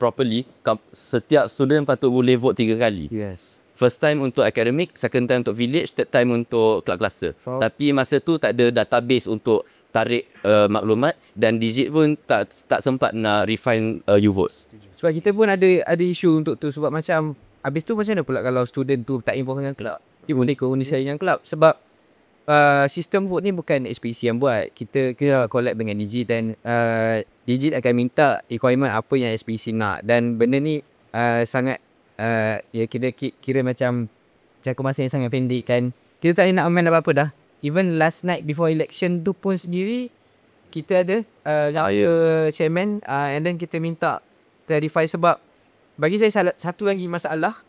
properly, setiap student patut boleh vote 3 kali. Yes. First time untuk academic, second time untuk village, third time untuk club cluster. Tapi masa tu tak ada database untuk tarik maklumat dan digit pun tak sempat nak refine U-votes. Sebab kita pun ada isu untuk tu. Sebab macam habis tu macam mana pula kalau student tu tak involve dengan club? Dia boleh komunikasi dengan club. Sebab sistem vote ni bukan SPC yang buat. Kita kena collab dengan Digit dan Digit akan minta requirement apa yang SPC nak. Dan benda ni sangat ya kita kira macam jangka masa yang sangat pendek kan. Kita tak nak amend apa-apa dah. Even last night before election tu pun sendiri kita ada chairman and then kita minta clarify sebab bagi saya satu lagi masalah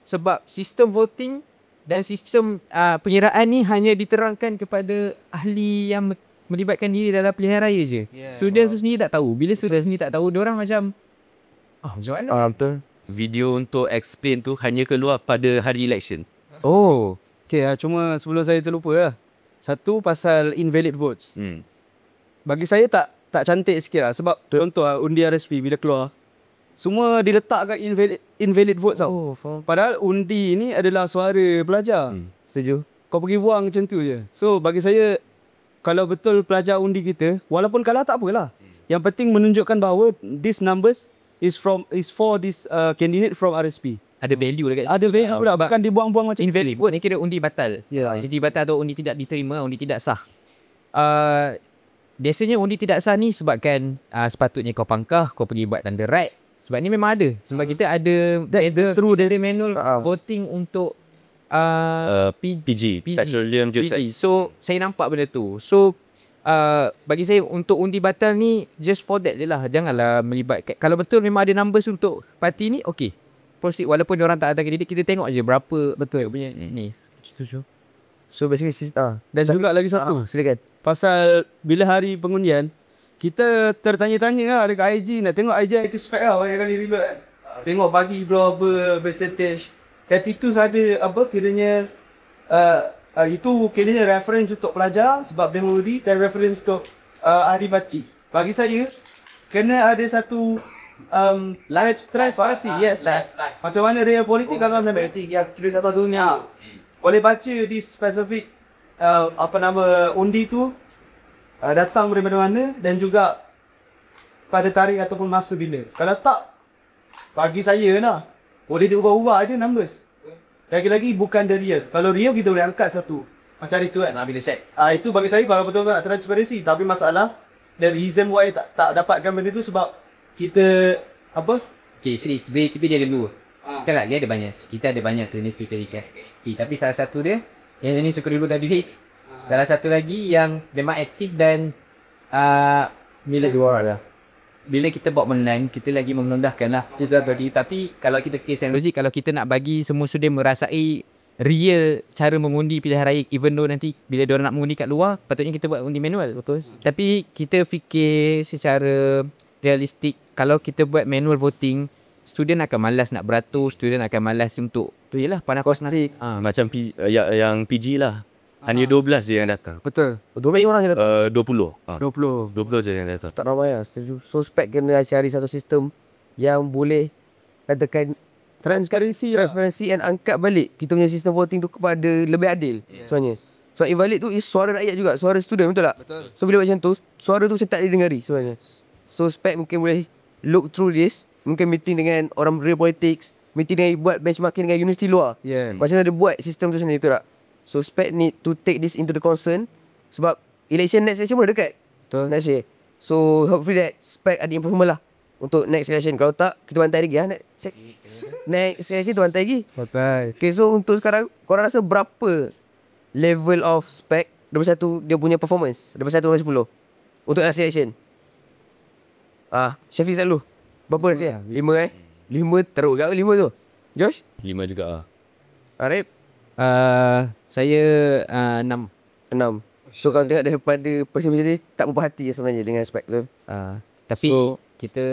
sebab sistem voting dan sistem pengiraan ni hanya diterangkan kepada ahli yang melibatkan diri dalam pilihan raya je. Student tu sendiri tak tahu. Bila student sendiri tak tahu, diorang macam macam mana? Betul. Video untuk explain tu hanya keluar pada hari election. Oh, okay lah. Cuma sebelum saya terlupa lah. Satu pasal invalid votes. Bagi saya tak cantik sikit lah. Sebab contoh lah, undi RSP bila keluar, semua diletakkan invalid votes tau. Padahal undi ni adalah suara pelajar. Setuju. Kau pergi buang macam tu je. So bagi saya, kalau betul pelajar undi kita, walaupun kalah tak apalah. Yang penting menunjukkan bahawa these numbers is for this candidate from RSP. Ada value dekat Ada value pula, bukan dibuang-buang macam invalid vote ni kira undi batal. Undi batal atau undi tidak diterima, undi tidak sah. Biasanya undi tidak sah ni sebabkan sepatutnya kau pangkah, kau pergi buat tanda right. Sebab ni memang ada. Sebab kita ada through dari manual voting untuk PG. Petroleum Geoscience. So saya nampak benda tu. So bagi saya untuk undi batal ni just for that je lah. Janganlah melibatkan. Kalau betul memang ada numbers untuk parti ni, okay, proceed. Walaupun diorang tak ada kandidat, kita tengok je berapa betul punya ni. Setuju. So basically dan juga lagi satu. Silakan. Pasal bila hari pengundian, kita tertanya-tanya lah dekat IG. Nak tengok IG itu spek lah banyak kali ribet. Tengok bagi berapa percentage. Itu ada apa kiranya itu kiranya reference untuk pelajar sebab demokrasi dan reference untuk ahli parti. Bagi saya kena ada satu live transparansi, yes. Macam mana real politik kalau sampai Politik yang kira satu dunia. boleh baca di spesifik apa nama undi tu datang daripada mana dan juga pada tarikh ataupun masa bila. Kalau tak, bagi saya lah, boleh diubah-ubah aje numbers. Lagi-lagi bukan the real. Kalau real kita boleh angkat satu. Macam itu kan. Bila set. Itu bagi saya kalau betul-betul nak transparansi. Tapi masalah, the reason why tak dapatkan benda tu sebab kita apa? Okay, sebenarnya TV dia ada dua. Kita tak, dia ada banyak. Kita ada banyak tunis speaker kan. Tapi salah satu dia, yang ni suka dulu tadi hit. Salah satu lagi yang memang aktif dan bila dua orang lah. Bila kita buat online, kita lagi memendahkan lah sesuatu tadi. Tapi kalau kita fikir secara logik, kalau kita nak bagi semua student merasai real cara mengundi pilihan raya, even though nanti bila diorang nak mengundi kat luar, patutnya kita buat undi manual, betul? Tapi kita fikir secara realistik, kalau kita buat manual voting, student akan malas nak beratur, student akan malas untuk tu je lah, pandang kos nanti. Macam yang PG lah. Hanya 12 je yang datang. Betul. Berapa orang je datang? 20. 20. 20 je yang datang. Tak ramai lah. Setuju. So spek kena cari satu sistem yang boleh katakan transparansi and angkat balik kita punya sistem voting tu kepada lebih adil sebenarnya. So invalid tu is suara rakyat juga, suara student, betul tak? Betul. So bila macam tu, suara tu saya tak didengari sebenarnya. So spek mungkin boleh look through this, mungkin meeting dengan orang real politics, meeting dengan buat benchmarking dengan universiti luar. Macam mana dia buat sistem tu sendiri, betul tak? So spek need to take this into the concern sebab election next election pun dah dekat. Betul. Next year. So hopefully that spek ada improvement lah untuk next election. Kalau tak, kita bantai lagi lah. Next election tu bantai lagi. Betul. Okay, so untuk sekarang, korang rasa berapa level of spek daripada satu dia punya performance? Daripada 1 hingga 10 untuk next election. Syafiq selalu berapa rasa? 5 5 teruk kat 5 tu. Josh? 5 juga lah. Arif? Saya 6. 6. So kalau tengok daripada persen macam ni, tak berapa hati sebenarnya dengan spek tu. Tapi kita,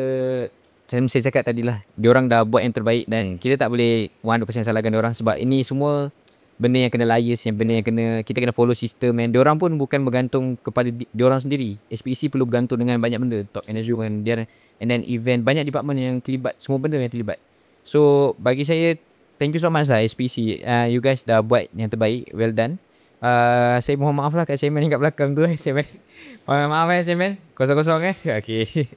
saya cakap tadi lah, diorang dah buat yang terbaik dan kita tak boleh 100% salahkan diorang sebab ini semua benda yang kena liars, yang benda yang kita kena follow sistem, and diorang pun bukan bergantung kepada diorang sendiri. SPC perlu bergantung dengan banyak benda, top management dia, and then event, banyak department yang terlibat, semua benda yang terlibat. So bagi saya, thank you so much lah SPC. You guys dah buat yang terbaik, well done. Saya mohon maaf lah kat Chairman kat belakang tu Chairman. Maaf Chairman. Kosong-kosong Okay.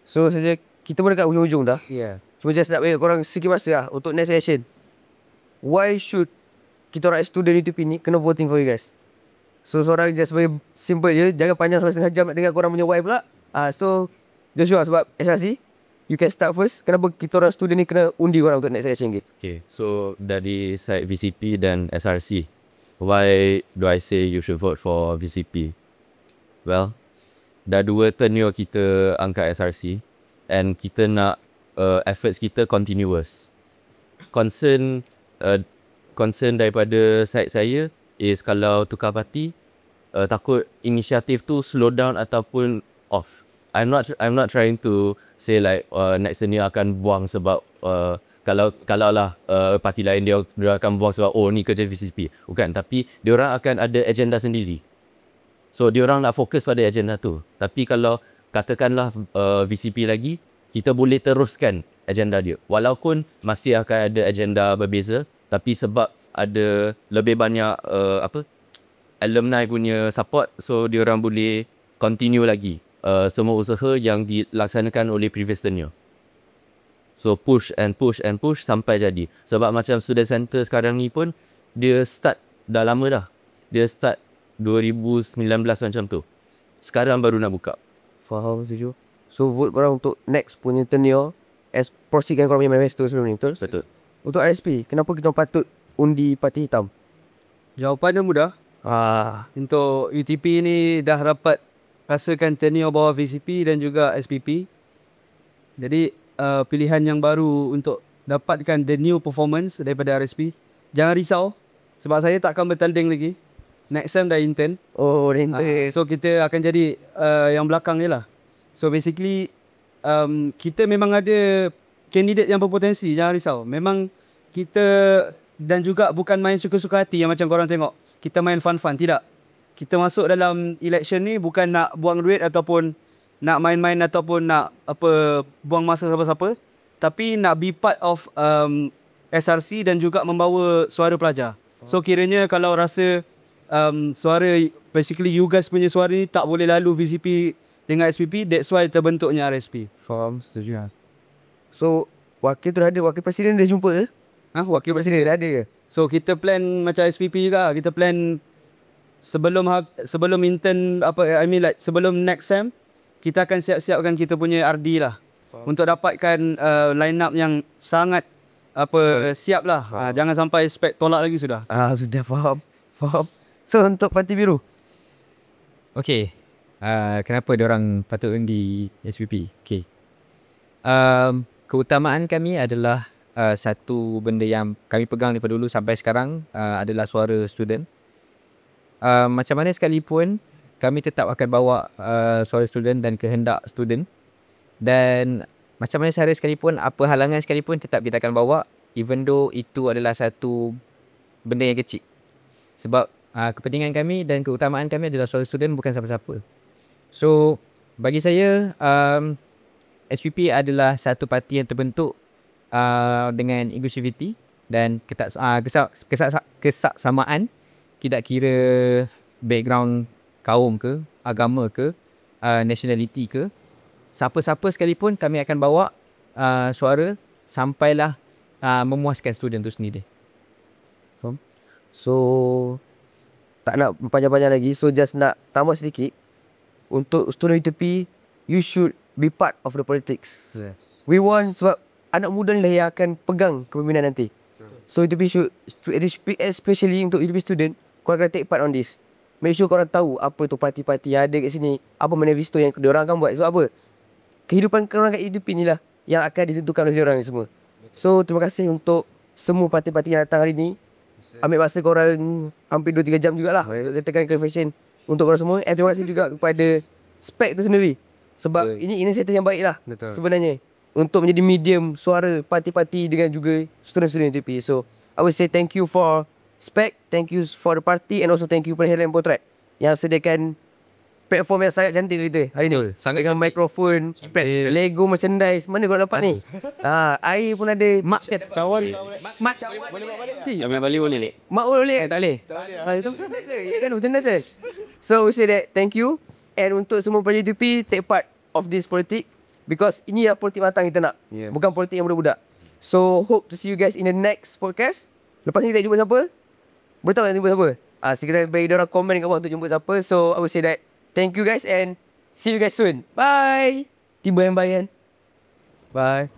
So saja kita pun dekat ujung-ujung dah. Yeah. Cuma just nak bagi korang sikit masa lah untuk next session. Why should kita orang student UTP ni kena voting for you guys? So seorang just bagi simple je, jangan panjang sampai setengah jam nak dengar korang punya why pula. So Joshua, sebab SRC, you can start first. Kenapa kita orang student ni kena undi korang untuk next session ni? Okay, so dari side VCP dan SRC, why do I say you should vote for VCP? Well, dah 2 tenure kita angkat SRC and kita nak efforts kita continuous. Concern daripada side saya is kalau tukar parti, takut inisiatif tu slow down ataupun off. I'm not trying to say like next tenure akan buang sebab kalau lah parti lain dia akan buang sebab ni kerja VCP. Bukan, tapi dia orang akan ada agenda sendiri. So dia orang nak fokus pada agenda tu. Tapi kalau katakanlah VCP lagi, kita boleh teruskan agenda dia. Walaupun masih akan ada agenda berbeza, tapi sebab ada lebih banyak alumni punya support, so dia orang boleh continue lagi semua usaha yang dilaksanakan oleh previous tenure. So push sampai jadi. Sebab macam student center sekarang ni pun dia start dah lama dah. Dia start 2019 macam tu. Sekarang baru nak buka. Faham, setuju. So vote korang untuk next punya tenure as proceedkan korang punya manifesto sebelum ni, betul? Betul. Untuk RSP, kenapa kita patut undi parti hitam? Jawapannya mudah. Untuk UTP ni dah dapat rasakan tenure bawah VCP dan juga SPP. Jadi pilihan yang baru untuk dapatkan the new performance daripada RSP. Jangan risau sebab saya tak akan bertanding lagi. Next time dah intern. Oh, dah intern. So kita akan jadi yang belakang je lah. So basically kita memang ada kandidat yang berpotensi, jangan risau. Memang kita dan juga bukan main suka-suka hati yang macam korang tengok. Kita main fun-fun, tidak. Kita masuk dalam election ni bukan nak buang duit ataupun nak main-main ataupun nak buang masa siapa-siapa, tapi nak be part of SRC dan juga membawa suara pelajar. So kiranya kalau rasa suara, basically you guys punya suara ni tak boleh lalu VCP dengan SPP, that's why terbentuknya RSP. Faham, setuju lah. So wakil tu dah ada, wakil presiden dah jumpa ke? Wakil presiden dah ada ke? So kita plan macam SPP juga, kita plan sebelum intern sebelum next sem, kita akan siap-siapkan kita punya RD lah. Untuk dapatkan line up yang sangat siap lah. Jangan sampai spek tolak lagi sudah. Sudah faham. So untuk Parti Biru, Okay, kenapa diorang patut undi SPP? Okay, keutamaan kami adalah satu benda yang kami pegang daripada dulu sampai sekarang adalah suara student. Macam mana sekalipun, kami tetap akan bawa suara student dan kehendak student. Dan macam mana cara sekalipun, apa halangan sekalipun, tetap kita akan bawa, even though itu adalah satu benda yang kecil. Sebab kepentingan kami dan keutamaan kami adalah suara student, bukan siapa-siapa. So bagi saya, SPP adalah satu parti yang terbentuk dengan inclusivity dan kesaksamaan. Tidak kira background kaum ke, agama ke, nationality ke, siapa-siapa sekalipun kami akan bawa suara sampailah memuaskan student tu sendiri. so tak nak panjang-panjang lagi. So just nak tambah sedikit. Untuk student UTP, you should be part of the politics. We want, sebab anak muda ni lah yang akan pegang kepimpinan nanti. So UTP should, especially untuk UTP student, korang kena take part on this. Make sure korang tahu apa tu parti-parti yang ada kat sini, apa manifesto yang diorang akan buat. Sebab apa? Kehidupan korang kat UTP ni lah yang akan ditentukan oleh diorang ni semua. So terima kasih untuk semua parti-parti yang datang hari ni. Ambil masa korang hampir 2-3 jam jugalah letakkan clarification untuk korang semua. And terima kasih juga kepada SPEC tu sendiri. Sebab ini inisiatif yang baik lah sebenarnya, untuk menjadi medium suara parti-parti dengan juga student-student UTP. So I would say thank you for SPEC, thank you for the party, and also thank you kepada Headline Portrait yang sediakan platform yang sangat cantik tu kita hari ni. Sangat dengan mikrofon, Lego merchandise. Mana korang dapat ni? Air pun ada. Mak cawan. Mak cawan. Boleh bawa balik? Ambil balik boleh ni. Mak boleh? Tak boleh. Itu ya kan, merchandise. So we say that thank you. And untuk semua pelajar UTP, take part of this politik, because ini lah politik matang kita nak. Bukan politik yang budak-budak. So hope to see you guys in the next podcast. Lepas ni kita jumpa siapa? Boleh tahu nak jumpa siapa? So kita bagi diorang komen kat bawah untuk jumpa siapa. So I will say that thank you guys and see you guys soon. Bye. Tiba yang bayan. Bye.